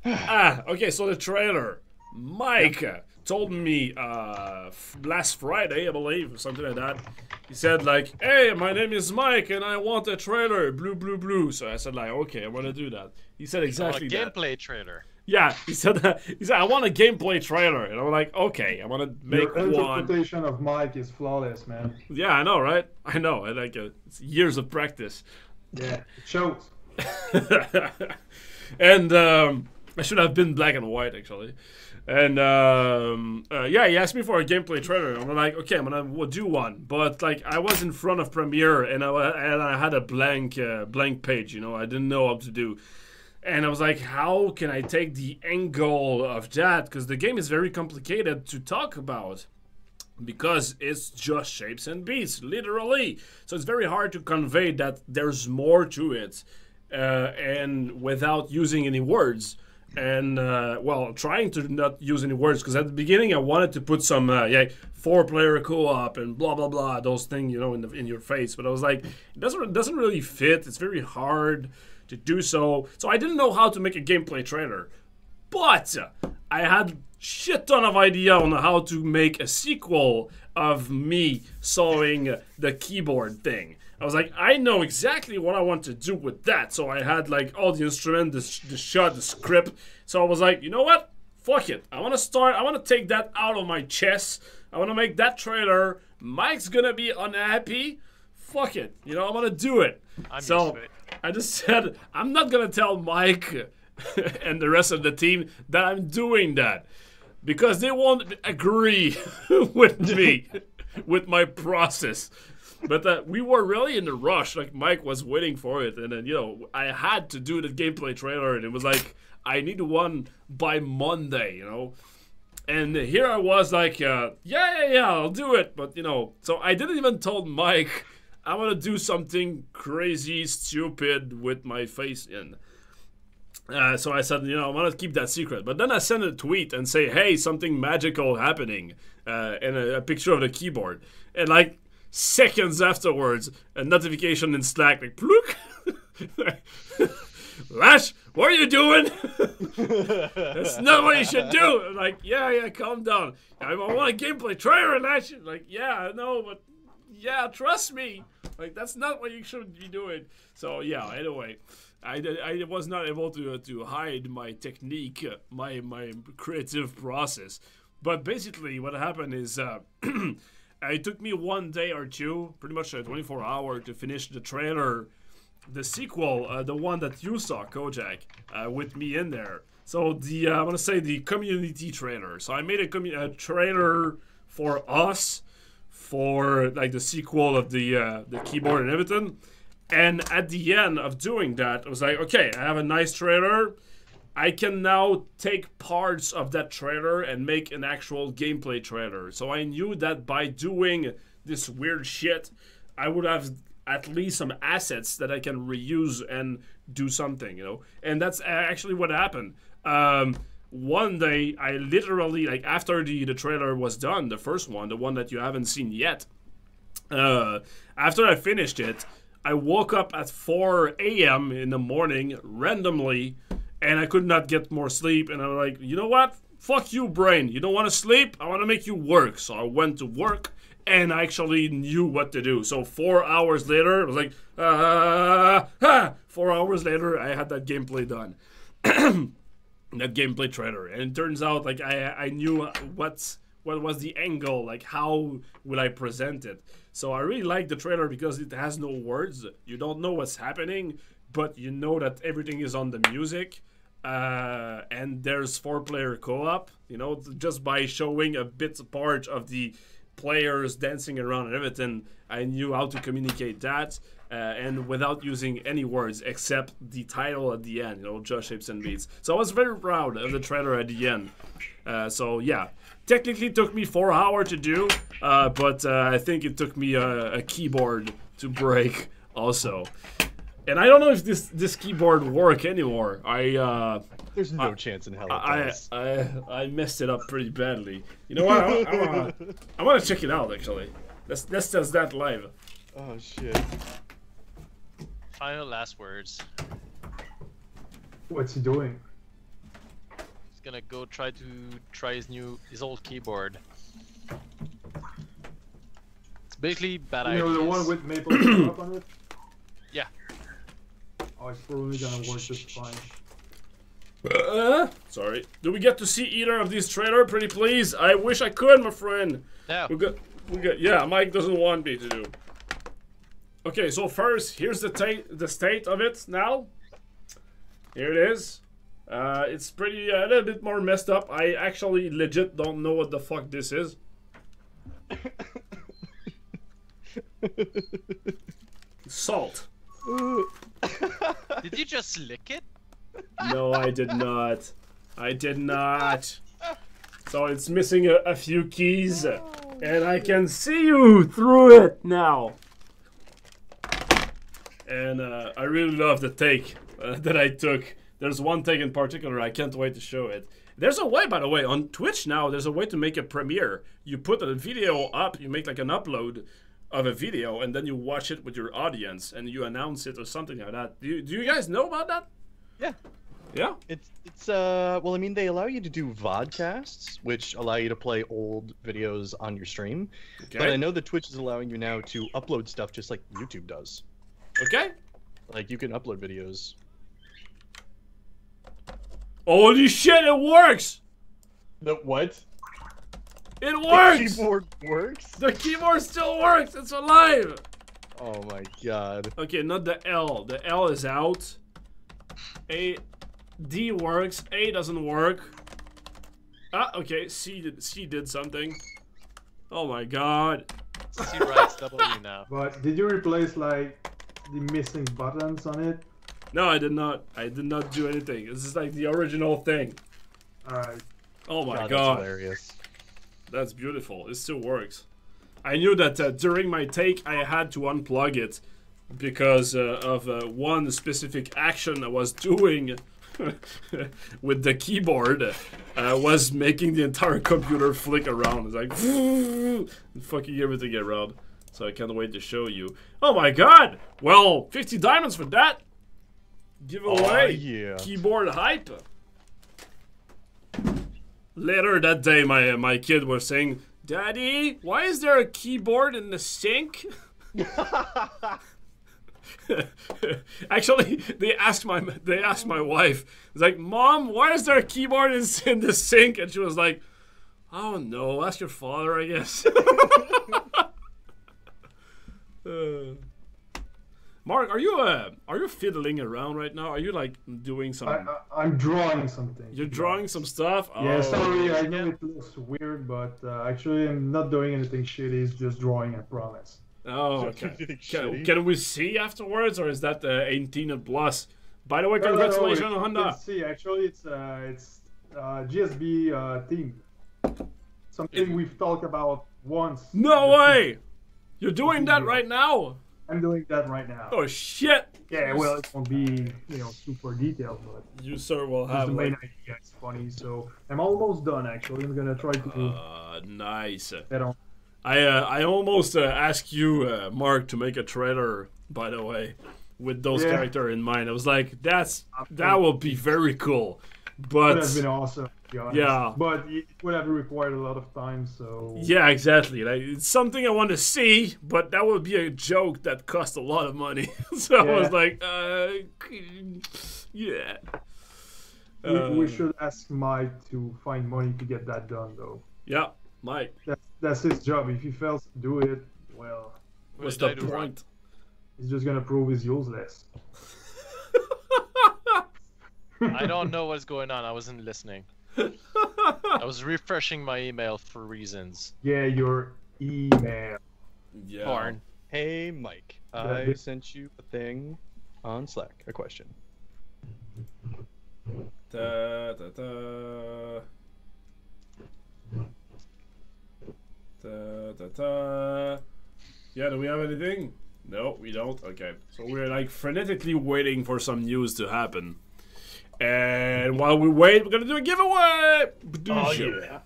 Okay, so the trailer. Mike told me last Friday, I believe, or something like that. He said like, "Hey, my name is Mike, and I want a trailer, blue, blue, blue." So I said like, "Okay, I'm gonna do that." He said exactly a that. gameplay trailer. Yeah, he said "I want a gameplay trailer," and I'm like, "Okay, I want to make Your one." interpretation of Mike is flawless, man. Yeah, I know, right? I know. I like it. It's years of practice. Yeah, it shows. And I should have been black and white actually. And yeah, he asked me for a gameplay trailer. I'm like, okay, I'm gonna do one. But like, I was in front of Premiere and I had a blank page. You know, I didn't know what to do. And I was like, how can I take the angle of that? Because the game is very complicated to talk about. Because it's just shapes and beats, literally. So it's very hard to convey that there's more to it. And without using any words. And, well, trying to not use any words. Because at the beginning I wanted to put some, 4-player co-op and blah, blah, blah. Those things, you know, in your face. But I was like, it doesn't really fit. It's very hard to do so. So I didn't know how to make a gameplay trailer. But I had shit ton of idea on how to make a sequel of me sawing the keyboard thing. I was like, I know exactly what I want to do with that. So I had like all the instrument, the shot, the script. So I was like, you know what? Fuck it. I want to take that out of my chest. I want to make that trailer. Mike's gonna be unhappy. Fuck it. You know, I'm gonna do it. So I just said, I'm not gonna tell Mike and the rest of the team that I'm doing that. Because they won't agree with me, with my process. But we were really in a rush. Like, Mike was waiting for it. And then, you know, I had to do the gameplay trailer. And it was like, I need one by Monday, you know. And here I was like, yeah, I'll do it. But, you know, so I didn't even tell Mike I want to do something crazy, stupid with my face in. So I said, you know, I want to keep that secret. But then I sent a tweet and say, hey, something magical happening. And a picture of the keyboard. And like seconds afterwards, a notification in Slack, like, plook. Lash, what are you doing? That's not what you should do. I'm like, yeah, calm down. I want a gameplay trailer, Lash. Like, yeah, I know, but yeah, trust me. Like, that's not what you should be doing. So yeah, anyway. I was not able to hide my technique, my creative process. But basically what happened is it took me 1 day or two, pretty much 24 hours to finish the trailer, the sequel, the one that you saw, Kojak, with me in there. So I want to say the community trailer. So I made a trailer for us, for like the sequel of the keyboard and everything. And at the end of doing that, I was like, okay, I have a nice trailer. I can now take parts of that trailer and make an actual gameplay trailer. So I knew that by doing this weird shit, I would have at least some assets that I can reuse and do something, you know? And that's actually what happened. One day, I literally, like, after the trailer was done, the first one, the one that you haven't seen yet, after I finished it, I woke up at 4 a.m. in the morning, randomly, and I could not get more sleep, and I was like, you know what? Fuck you, brain. You don't want to sleep? I want to make you work. So I went to work, and I actually knew what to do. So 4 hours later, it was like, 4 hours later, I had that gameplay done. That gameplay trailer. And it turns out, like, I knew what was the angle, like how will I present it. So I really like the trailer because it has no words. You don't know what's happening, but you know that everything is on the music. And there's 4-player co-op, you know, just by showing a bit part of the players dancing around and everything, I knew how to communicate that, and without using any words except the title at the end, you know, Just Shapes and Beats. So I was very proud of the trailer at the end. So yeah, technically it took me 4 hours to do, but I think it took me a keyboard to break also. And I don't know if this keyboard work anymore. There's no chance in hell it does. I messed it up pretty badly. You know what? I want to check it out actually. Let's test that live. Oh shit. Final last words. What's he doing? He's gonna go try his old keyboard. It's basically bad You ideas. know the one with maple syrup on it? Yeah. Oh, it's probably gonna work just fine. Sorry. Do we get to see either of these trailer? Pretty please. I wish I could, my friend. No. We got. Yeah, Mike doesn't want me to do. Okay, so first, here's the state of it now. Here it is. It's pretty a little bit more messed up. I actually legit don't know what the fuck this is. Salt. Did you just lick it? No, I did not. I did not. So it's missing a few keys, and I can see you through it now. And I really love the take that I took. There's one take in particular, I can't wait to show it. There's a way, by the way, on Twitch now, there's a way to make a premiere. You put a video up, you make like an upload of a video, and then you watch it with your audience, and you announce it or something like that. Do you guys know about that? Yeah. Yeah? It's well, I mean, they allow you to do vodcasts, which allow you to play old videos on your stream. Okay. But I know that Twitch is allowing you now to upload stuff just like YouTube does. Okay. Like, you can upload videos. Holy shit, it works! The what? It works! The keyboard works? The keyboard still works! It's alive! Oh my god. Okay, not the L. The L is out. D works. A doesn't work. Ah, okay. C did something. Oh my god. C writes W now. But did you replace like the missing buttons on it? No, I did not. I did not do anything. This is like the original thing. Alright. Oh my God, god. that's hilarious. That's beautiful. It still works. I knew that during my take I had to unplug it because of one specific action I was doing with the keyboard was making the entire computer flick around. It's like fucking everything around. So I can't wait to show you. Oh my god! Well, 50 diamonds for that. Giveaway. Yeah. Keyboard hype. Later that day, my kid was saying, "Daddy, why is there a keyboard in the sink?" Actually, they asked my wife. It's like, "Mom, why is there a keyboard in the sink?" And she was like, "Oh no, ask your father, I guess." Mark, are you fiddling around right now? Are you like doing some? I'm drawing something. You're drawing some stuff. Yeah, Oh. sorry, I know it looks weird, but actually I'm not doing anything shitty. It's just drawing, I promise. Oh, okay. Shitty. Can we see afterwards, or is that 18 and plus? By the way, congratulations on You Honda. can see, actually, it's JSB theme. Something we've talked about once. No way! You're doing that right now? I'm doing that right now. Oh shit! Yeah, well, it won't be, super detailed, but You sir will just have the main like, idea. It's funny, so I'm almost done. Actually, I'm gonna try to nice. get on. I almost asked you, Mark, to make a trailer. By the way, with those characters in mind, I was like, that will be very cool. It But would have been awesome, to be honest. Yeah. But it would have required a lot of time, so... yeah, exactly. Like, it's something I want to see, but that would be a joke that cost a lot of money. So I was like, yeah. We should ask Mike to find money to get that done, though. Yeah, Mike, That's his job. If he fails to do it, well, what's did the I do wrong? point? he's just gonna prove he's useless. I don't know what's going on. I wasn't listening. I was refreshing my email for reasons. Yeah, your email. Yeah. Porn. Hey, Mike. I sent you a thing on Slack. A question. Da, da, da. Da, da, da. Yeah, do we have anything? No, we don't. Okay. So we're like frenetically waiting for some news to happen. And while we wait, we're gonna do a giveaway! Oh, yeah.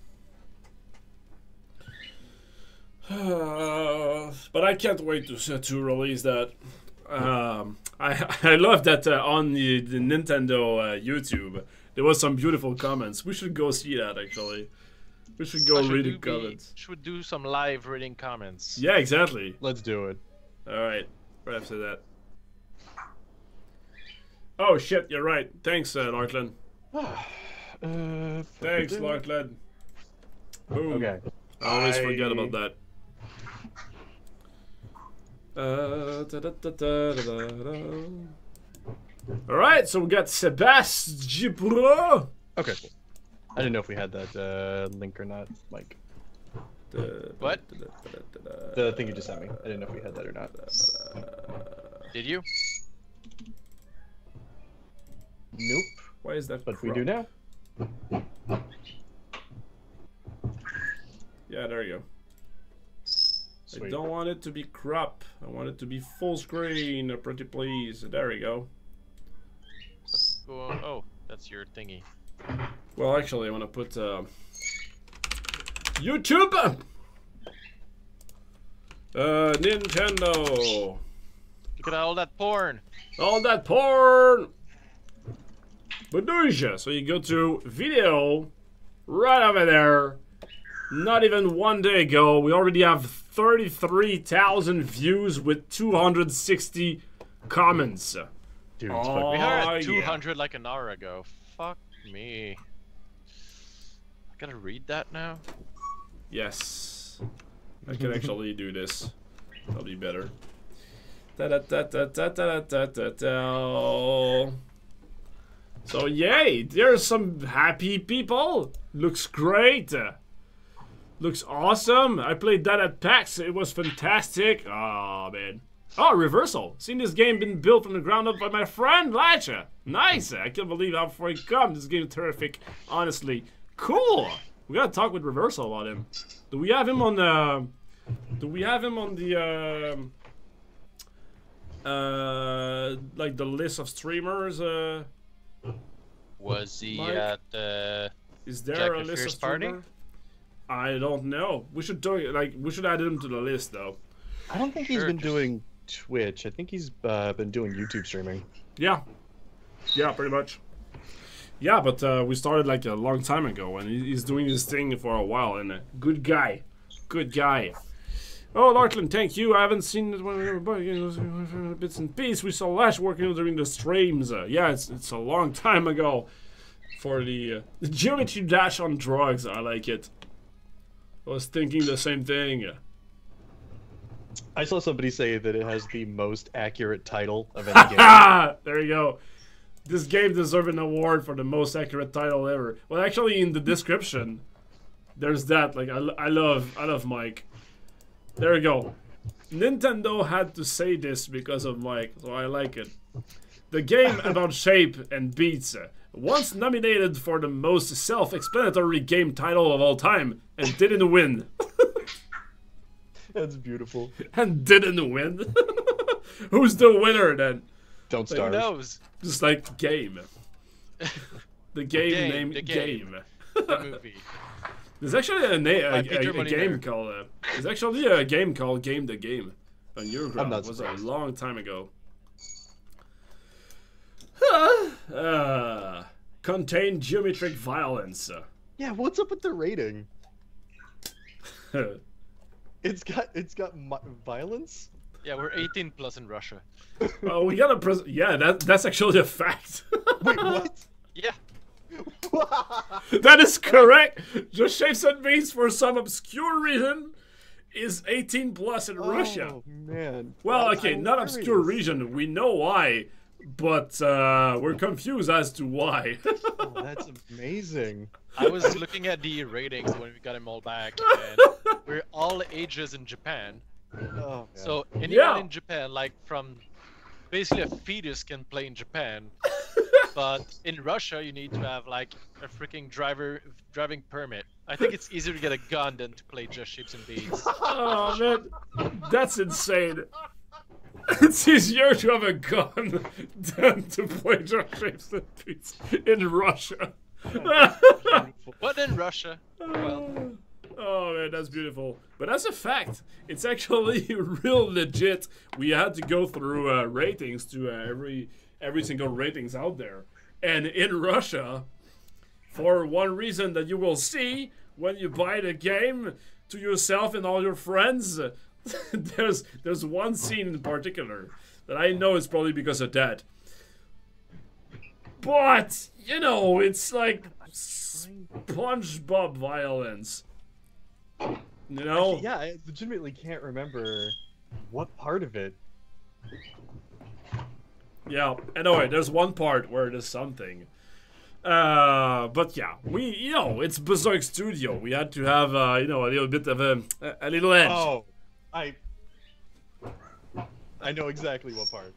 But I can't wait to release that. I love that on the Nintendo YouTube there was some beautiful comments. We should go see that actually. We should go read the comments. Should do some live reading comments. Yeah, exactly. Let's do it. All right, right after that. Oh shit, you're right. Thanks, Larkland. Thanks, Larkland. Boom. Okay. I always forget about that. Alright, so we got Sebastien. Okay. I didn't know if we had that link or not, Mike. What? The thing you just sent me. I didn't know if we had that or not. Did you? Nope. Why is that? But we do now. Yeah, there you go. Sweet. I don't want it to be crop. I want it to be full screen, pretty please. There we go. Oh, that's your thingy. Well, actually, I want to put YouTube. Nintendo. Look at all that porn. All that porn. Badooja. So you go to video, right over there. Not even one day ago, we already have 33,000 views with 260 comments. Dude, Oh, it's We fucking... were at yeah. 200 like an hour ago. Fuck me. I gotta read that now? Yes. I can actually do this. That'll be better. Da-da-da-da-da-da-da-da-da. So yay, there's some happy people. Looks great. Looks awesome. I played that at PAX. It was fantastic. Oh man. Oh, reversal. Seen this game been built from the ground up by my friend Lacha. Nice. I can't believe how far he come. This game is terrific. Honestly, cool. We gotta talk with reversal about him. Do we have him on the? Do we have him on the? Like the list of streamers. Was he Mike? at the... Is there Jack a and list Fierce of Party? streamers? I don't know. We should do like we should add him to the list though. I don't think he's Sure, been just- doing Twitch. I think he's been doing YouTube streaming. Yeah. Yeah, pretty much. Yeah, but we started like a long time ago, and he's doing this thing for a while. And good guy, good guy. Oh, Larkland, thank you. I haven't seen it when we were bits and pieces. We saw Lash working during the streams. Yeah, it's a long time ago. For the Geometry Dash on drugs, I like it. I was thinking the same thing. I saw somebody say that it has the most accurate title of any game. There you go. This game deserves an award for the most accurate title ever. Well, actually, in the description, there's that. Like, I love Mike. There you go. Nintendo had to say this because of Mike, so I like it. The game about shape and beats. Once nominated for the most self-explanatory game title of all time, and didn't win. That's beautiful. And didn't win. Who's the winner then? Don't Who starve. knows? Just like game. The game Game, named the Game. game. The movie. There's actually a Peter game Molyneux. called. There's actually a game called Game the Game on Eurogroup. I'm not It was surprised. a long time ago. Contained geometric violence. Yeah, what's up with the rating? It's got violence. Yeah, we're 18 plus in Russia. Oh, we got a yeah. That's actually a fact. Wait, what? Yeah. That is correct. Just Shapes and Beats, for some obscure reason, is 18 plus in Russia. Oh man. Well, That's okay, not hilarious. obscure reason. We know why, but we're confused as to why. Oh, that's amazing. I was looking at the ratings when we got them all back, and we're all ages in Japan. Oh, man. So anyone Yeah. in Japan, like from basically a fetus, can play in Japan. But in Russia, you need to have like a freaking driving permit. I think it's easier to get a gun than to play Just Shapes and Beats. Oh man, that's insane. It's easier to have a gun than to play Just Shapes and Beats in Russia. But in Russia, well, Oh man, that's beautiful. But as a fact, it's actually real legit. We had to go through ratings to every single ratings out there. And in Russia, for one reason that you will see when you buy the game to yourself and all your friends, there's one scene in particular that I know is probably because of that. But, you know, it's like SpongeBob violence. You know? Yeah, I legitimately can't remember what part of it. Yeah, anyway, there's one part where there's something. But yeah, it's Berzerk Studio. We had to have, a little bit of a little edge. Oh, I know exactly what part.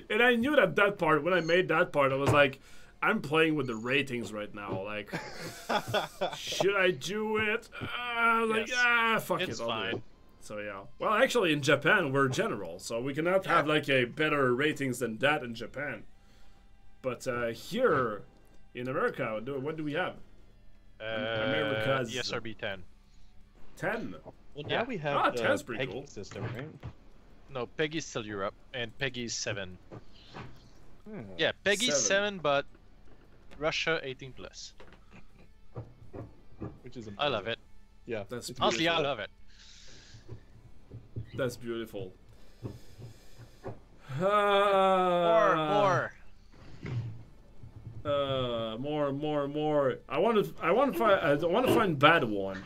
And I knew that part, when I made that part, I was like, I'm playing with the ratings right now. Like, should I do it? Yes. Fuck It's it, I'll do fine. it. So yeah. Well, actually, in Japan, we're general, so we cannot have like a better ratings than that in Japan. But here in America, what do we have? America's ESRB 10. 10. Well, Yeah. now we have the 10's pretty pegging cool. system, right? No, Peggy's still Europe, and Peggy's 7. Hmm. Yeah, Peggy's 7. 7, but Russia 18 plus. Which is I love it. Yeah, That's it's Honestly, I beautiful. love it. That's beautiful. More. More. I want to find bad one.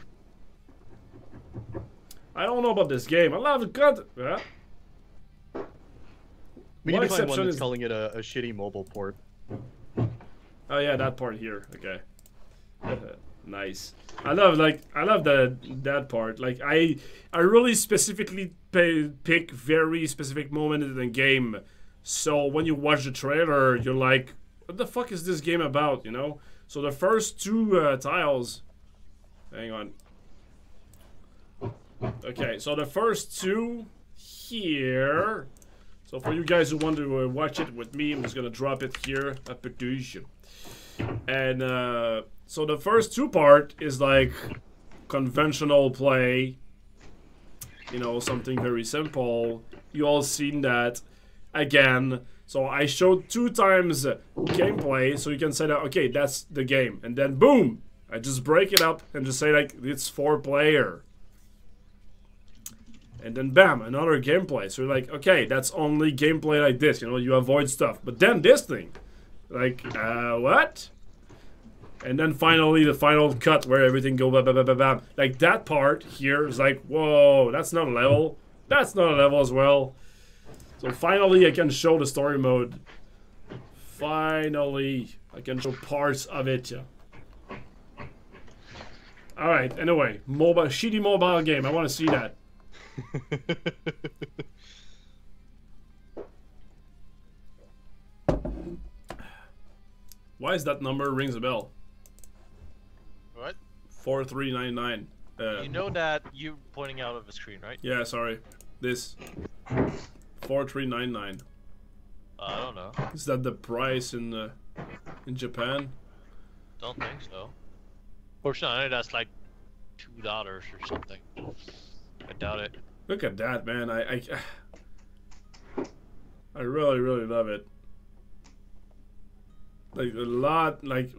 I don't know about this game. I love the cut. Yeah. We One need to find one exception that's is- calling it a shitty mobile port. Oh yeah, that part here. Okay. Nice. I love that part. Like I really specifically pick very specific moment in the game. So when you watch the trailer, you're like, what the fuck is this game about? You know. So the first two tiles. Hang on. Okay, so the first two here. So for you guys who want to watch it with me, I'm just gonna drop it here at Petition. And so the first two part is like conventional play. You know, something very simple. You all seen that again. So I showed 2 times gameplay, so you can say that, okay, that's the game. And then boom, I just break it up and just say like, it's 4-player. And then bam, another gameplay. So you're like, okay, that's only gameplay like this. You know, you avoid stuff. But then this thing, like, what? And then finally the final cut where everything goes bam, bam, bam, bam, bam. Like that part here is like, whoa, that's not a level. That's not a level as well. So finally I can show the story mode. Finally, I can show parts of it. Alright, anyway, shitty mobile game. I want to see that. Why is that number rings a bell? What? 4399. You know that you're pointing out of the screen, right? Yeah, sorry. This 4399. I don't know. Is that the price in Japan? Don't think so. Fortunately, that's like $2 or something. I doubt it. Look at that, man. I really, really love it. Like a lot, like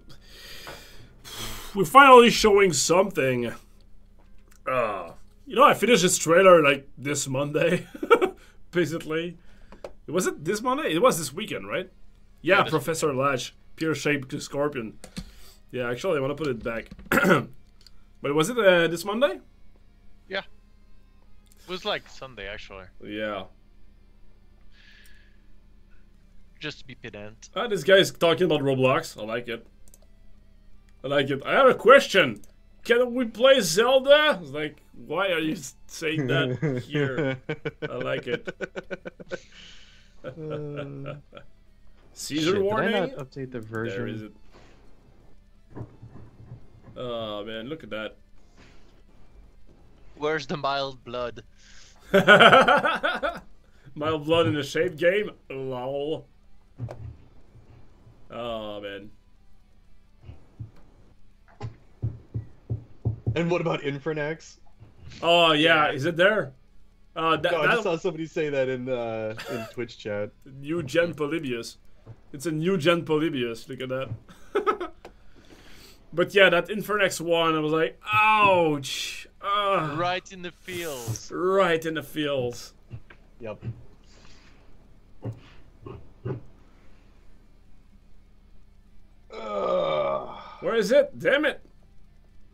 we're finally showing something. You know, I finished this trailer like this Monday, basically. Was it this Monday? It was this weekend, right? Yeah, this Professor Lash. pear-shaped scorpion. Yeah, actually, I want to put it back. But was it this Monday? Yeah. It was like Sunday, actually. Yeah. Just to be pedant. Ah, this guy's talking about Roblox. I like it. I like it. I have a question. Can we play Zelda? It's like, why are you saying that here? I like it. Seizure Shit, warning? did I not update the version? There is it. Oh man, look at that. Where's the mild blood? Mild blood in a shape game? Lol. Oh man. And what about Infernax? Oh yeah, is it there? No, I just saw somebody say that in Twitch chat. New gen Polybius. It's a new gen Polybius. Look at that. But yeah, that Infernax one, I was like, ouch. Right in the feels. Right in the feels. Yep. Where is it? Damn it.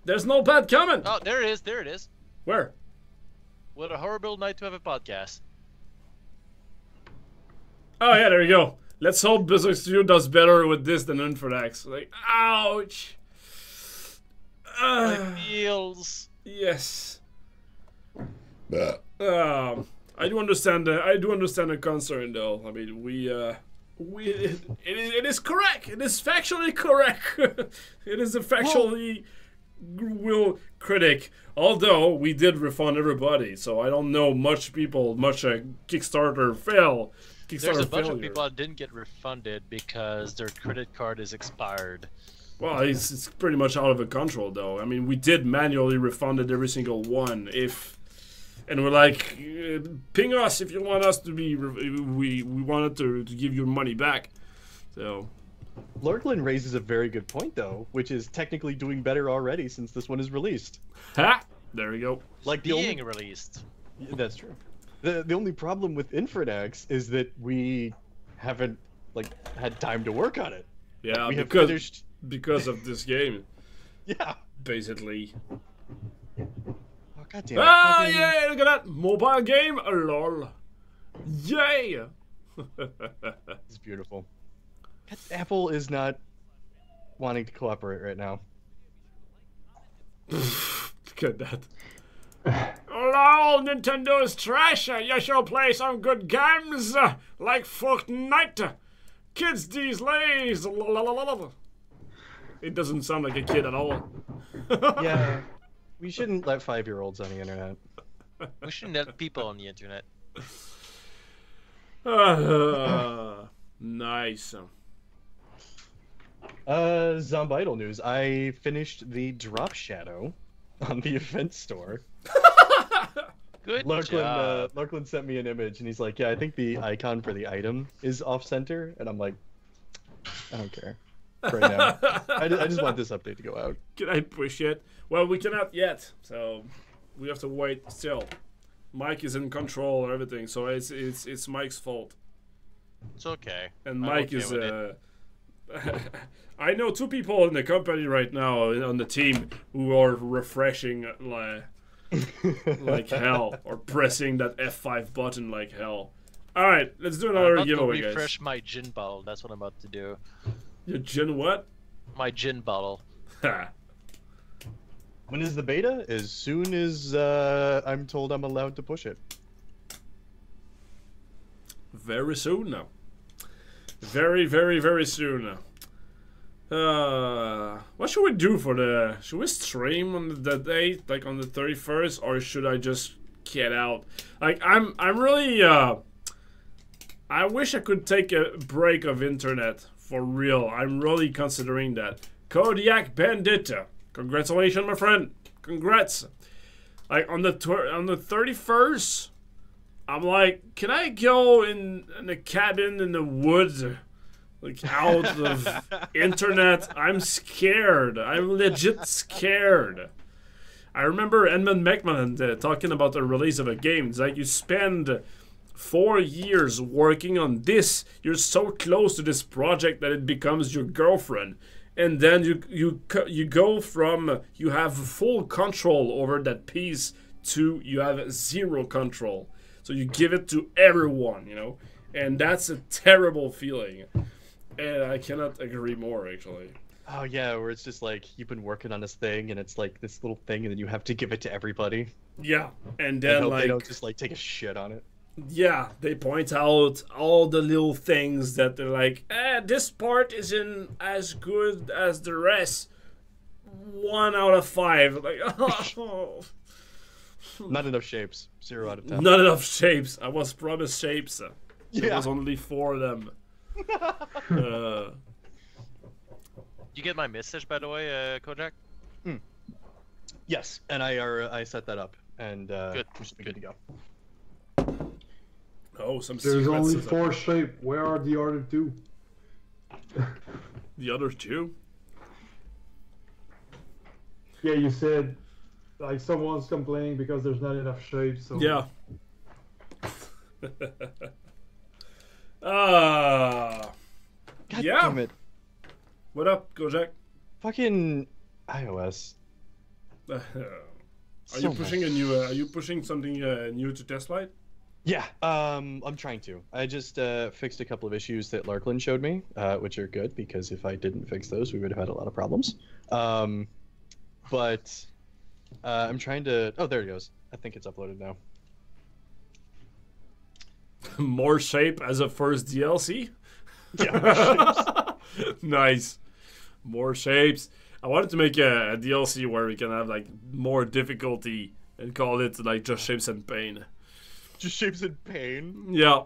There's no bad comment. Oh, there it is. There it is. Where? What a horrible night to have a podcast. Oh yeah, there you go. Let's hope Berzerk Studio does better with this than Infernax. Like, ouch. My feels. Yes. I do understand. I do understand the concern, though. I mean, it is correct. It is factually correct. It is a factually will critic. Although we did refund everybody, so I don't know much Kickstarter fail. There's a bunch of people that didn't get refunded because their credit card is expired. Well, it's pretty much out of a control, though. I mean, we did manually refunded every single one. And we're like, ping us if you want us to be. We wanted to give you money back. So. Lurklin raises a very good point, though, which is technically doing better already since this one is released. Ha! There we go. Like being released. That's true. The only problem with Infernax is that we haven't had time to work on it. Yeah, we because of this game. Yeah. Basically. Oh god damn it. Ah, yeah, look at that mobile game. Lol. Yay! It's beautiful. Apple is not wanting to cooperate right now. Look at that. LOL, Nintendo is trash. You shall play some good games like Fortnite. Kids these days. It doesn't sound like a kid at all. Yeah, we shouldn't let 5-year-olds on the internet. We shouldn't let people on the internet. Nice. Zombidle news. I finished the Drop Shadow on the event store. Good job. Lurklin sent me an image and he's like, yeah, I think the icon for the item is off center. And I'm like, I don't care right now. I just want this update to go out. Can I push it? Well, we cannot yet, so we have to wait still. Mike is in control of everything, so it's Mike's fault. It's okay. And Mike is I know 2 people in the company right now on the team who are refreshing like hell, or pressing that F5 button like hell. All right, let's do another giveaway, guys. Refresh my gin bottle. That's what I'm about to do. Your gin what? My gin bottle. When is the beta? As soon as I'm told I'm allowed to push it. Very soon now. Very, very, very soon now. What should we do for the... Should we stream on the date, like on the 31st, or should I just get out? Like, I'm really, I wish I could take a break of internet, for real. I'm really considering that. Kodiak Bandit, congratulations, my friend. Congrats. Like, on the 31st, I'm like, can I go in a cabin in the woods? Like, out of internet. I'm scared. I'm legit scared. I remember Edmund McMillan talking about the release of a game. It's like you spend 4 years working on this. You're so close to this project that it becomes your girlfriend. And then you go from you have full control over that piece to you have 0 control. So you give it to everyone, you know. And that's a terrible feeling. And I cannot agree more, actually. Oh yeah, where it's just like you've been working on this thing, and it's like this little thing, and then you have to give it to everybody. Yeah, and then hope like they don't just like take a shit on it. Yeah, they point out all the little things that they're like, this part isn't as good as the rest. 1 out of 5. Like, oh. Not enough shapes. 0 out of 10. Not enough shapes. I was promised shapes. There Yeah. was only 4 of them. You get my message, by the way, Kojak? Yes, and I set that up, and Good. we should be good to go. Oh, some There's secrets. only 4 shapes. Where are the other 2? The other 2? Yeah, you said like someone's complaining because there's not enough shapes. So Yeah. God Yeah. damn it. What up, Kojak? Fucking iOS. Are So you much. pushing a new? Are you pushing something new to Testlight? Yeah, I'm trying to. I just fixed a couple of issues that Larklin showed me, which are good because if I didn't fix those, we would have had a lot of problems. But I'm trying to. Oh, there it goes. I think it's uploaded now. More shape as a first DLC. Yeah. Nice. More shapes. I wanted to make a DLC where we can have like more difficulty and call it like just shapes and pain. Just shapes in pain. Yeah.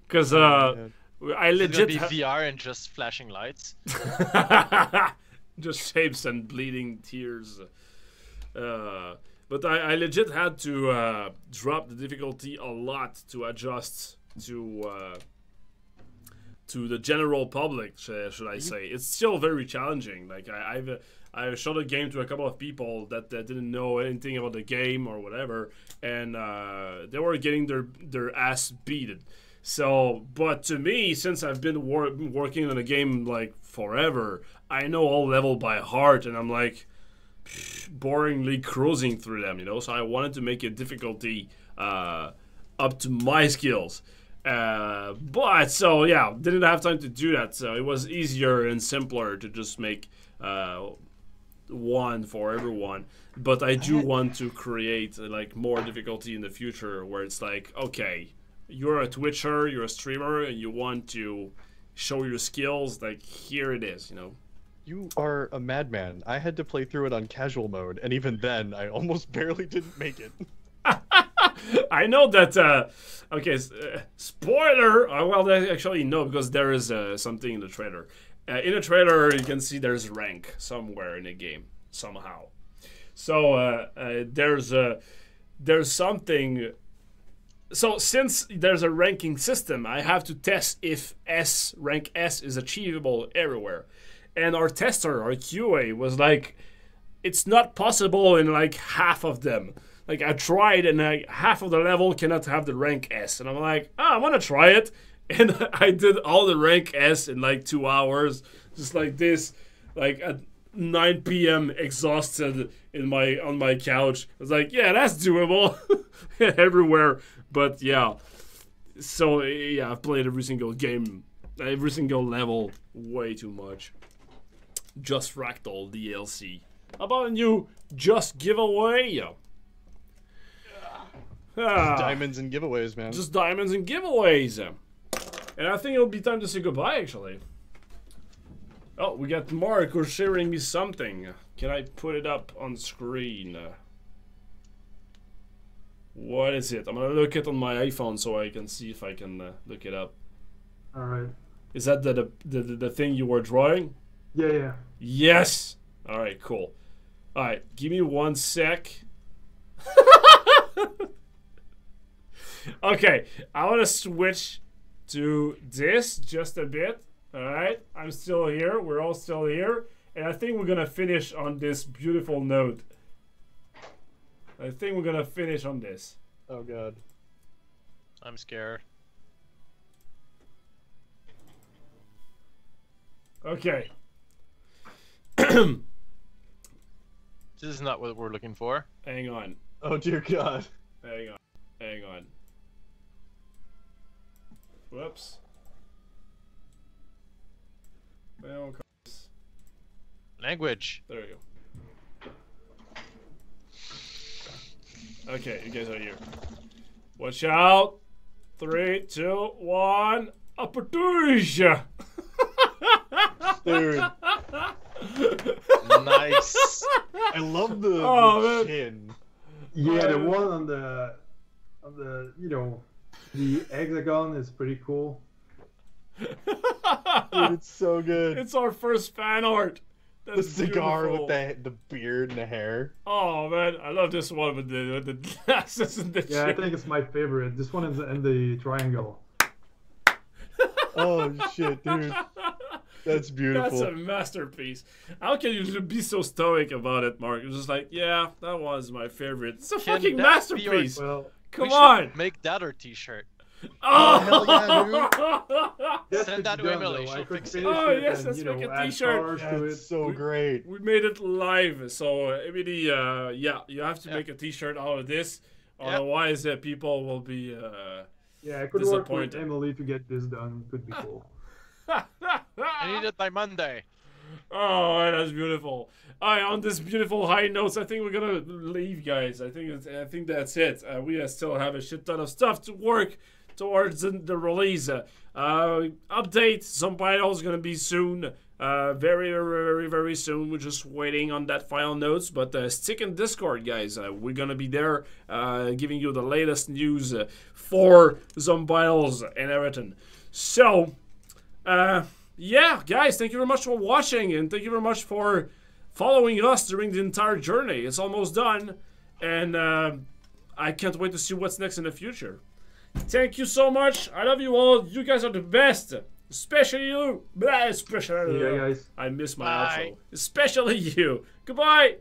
Because I It's legit gonna be VR and just flashing lights. just shapes and bleeding tears. But I legit had to drop the difficulty a lot to adjust to the general public, should I say. It's still very challenging. Like I showed a game to a couple of people that didn't know anything about the game or whatever, and they were getting their ass beaten. So, but to me, since I've been working on a game like forever, I know all level by heart, and I'm like boringly cruising through them, you know. So I wanted to make a difficulty up to my skills. But so yeah, didn't have time to do that, so it was easier and simpler to just make one for everyone. But I do want to create like more difficulty in the future where it's like, okay, you're a Twitcher, you're a streamer, and you want to show your skills, like here it is, you know. You are a madman. I had to play through it on casual mode, and even then, I almost barely didn't make it. I know that. Okay, spoiler. Well, actually no, because there is something in the trailer. In the trailer, you can see there's rank somewhere in the game somehow. So there's something. So since there's a ranking system, I have to test if rank S is achievable everywhere. And our tester, our QA, was like, it's not possible in like half of them. Like I tried, and like half of the level cannot have the rank S, and I'm like, I want to try it, and I did all the rank S in like 2 hours, just like this, like at 9 p.m. exhausted on my couch. I was like, yeah, that's doable, everywhere. But yeah, so yeah, I've played every single game, every single level, way too much. Just Fractal DLC. How about a new Just Giveaway? Diamonds and giveaways, man. Just diamonds and giveaways. And I think it'll be time to say goodbye, actually. Oh, we got Mark who's sharing me something. Can I put it up on screen? What is it? I'm gonna look it on my iPhone so I can see if I can look it up. All right. Is that the thing you were drawing? Yeah. Yes! Alright, cool. Alright, give me 1 sec. Okay, I want to switch to this just a bit. Alright, I'm still here. We're all still here. And I think we're going to finish on this beautiful note. I think we're going to finish on this. Oh, God. I'm scared. Okay. This is not what we're looking for. Hang on. Oh dear God. Hang on. Hang on. Whoops. Well, Language. there we go. Okay, you guys are here. Watch out. 3, 2, 1. Aperture. Dude, Nice. I love the, Oh, the man. chin. Yeah, the one on the you know, the hexagon is pretty cool. Dude, it's so good. It's our first fan art. The That's cigar beautiful. with the beard and the hair. Oh man, I love this one with the glasses and the Yeah, I chin. think it's my favorite. This one is in the triangle. Oh shit, dude. That's beautiful. That's a masterpiece. How can you be so stoic about it, Mark? It's just like, yeah, that was my favorite. It's a Can fucking that be your- masterpiece. Well, Come We on. should make that our T-shirt. Oh, hell yeah, that's Send that to done, Emily, though. she'll I could fix it. finish Oh, it yes, and, let's you know, make a add t-shirt. colors to That's it. so great. We made it live, so Emily, yeah, you have to Yeah. make a T-shirt out of this, Yeah. otherwise people will be. Yeah, I could work with Disappointed. Emily to get this done. Could be cool. I need it by Monday. Oh, that's beautiful. All right, on this beautiful high notes, I think we're gonna leave, guys. I think that's it. We still have a shit ton of stuff to work towards the release. Update, Zombidle is gonna be soon. Very, very, very soon. We're just waiting on that final notes, but stick in Discord, guys. We're gonna be there, giving you the latest news for Zombidles and everything. So, yeah, guys, thank you very much for watching, and thank you very much for following us during the entire journey. It's almost done, and I can't wait to see what's next in the future. Thank you so much. I love you all. You guys are the best. Especially you. Blah, especially Yeah, guys. I miss my Bye. outro. Especially you. Goodbye.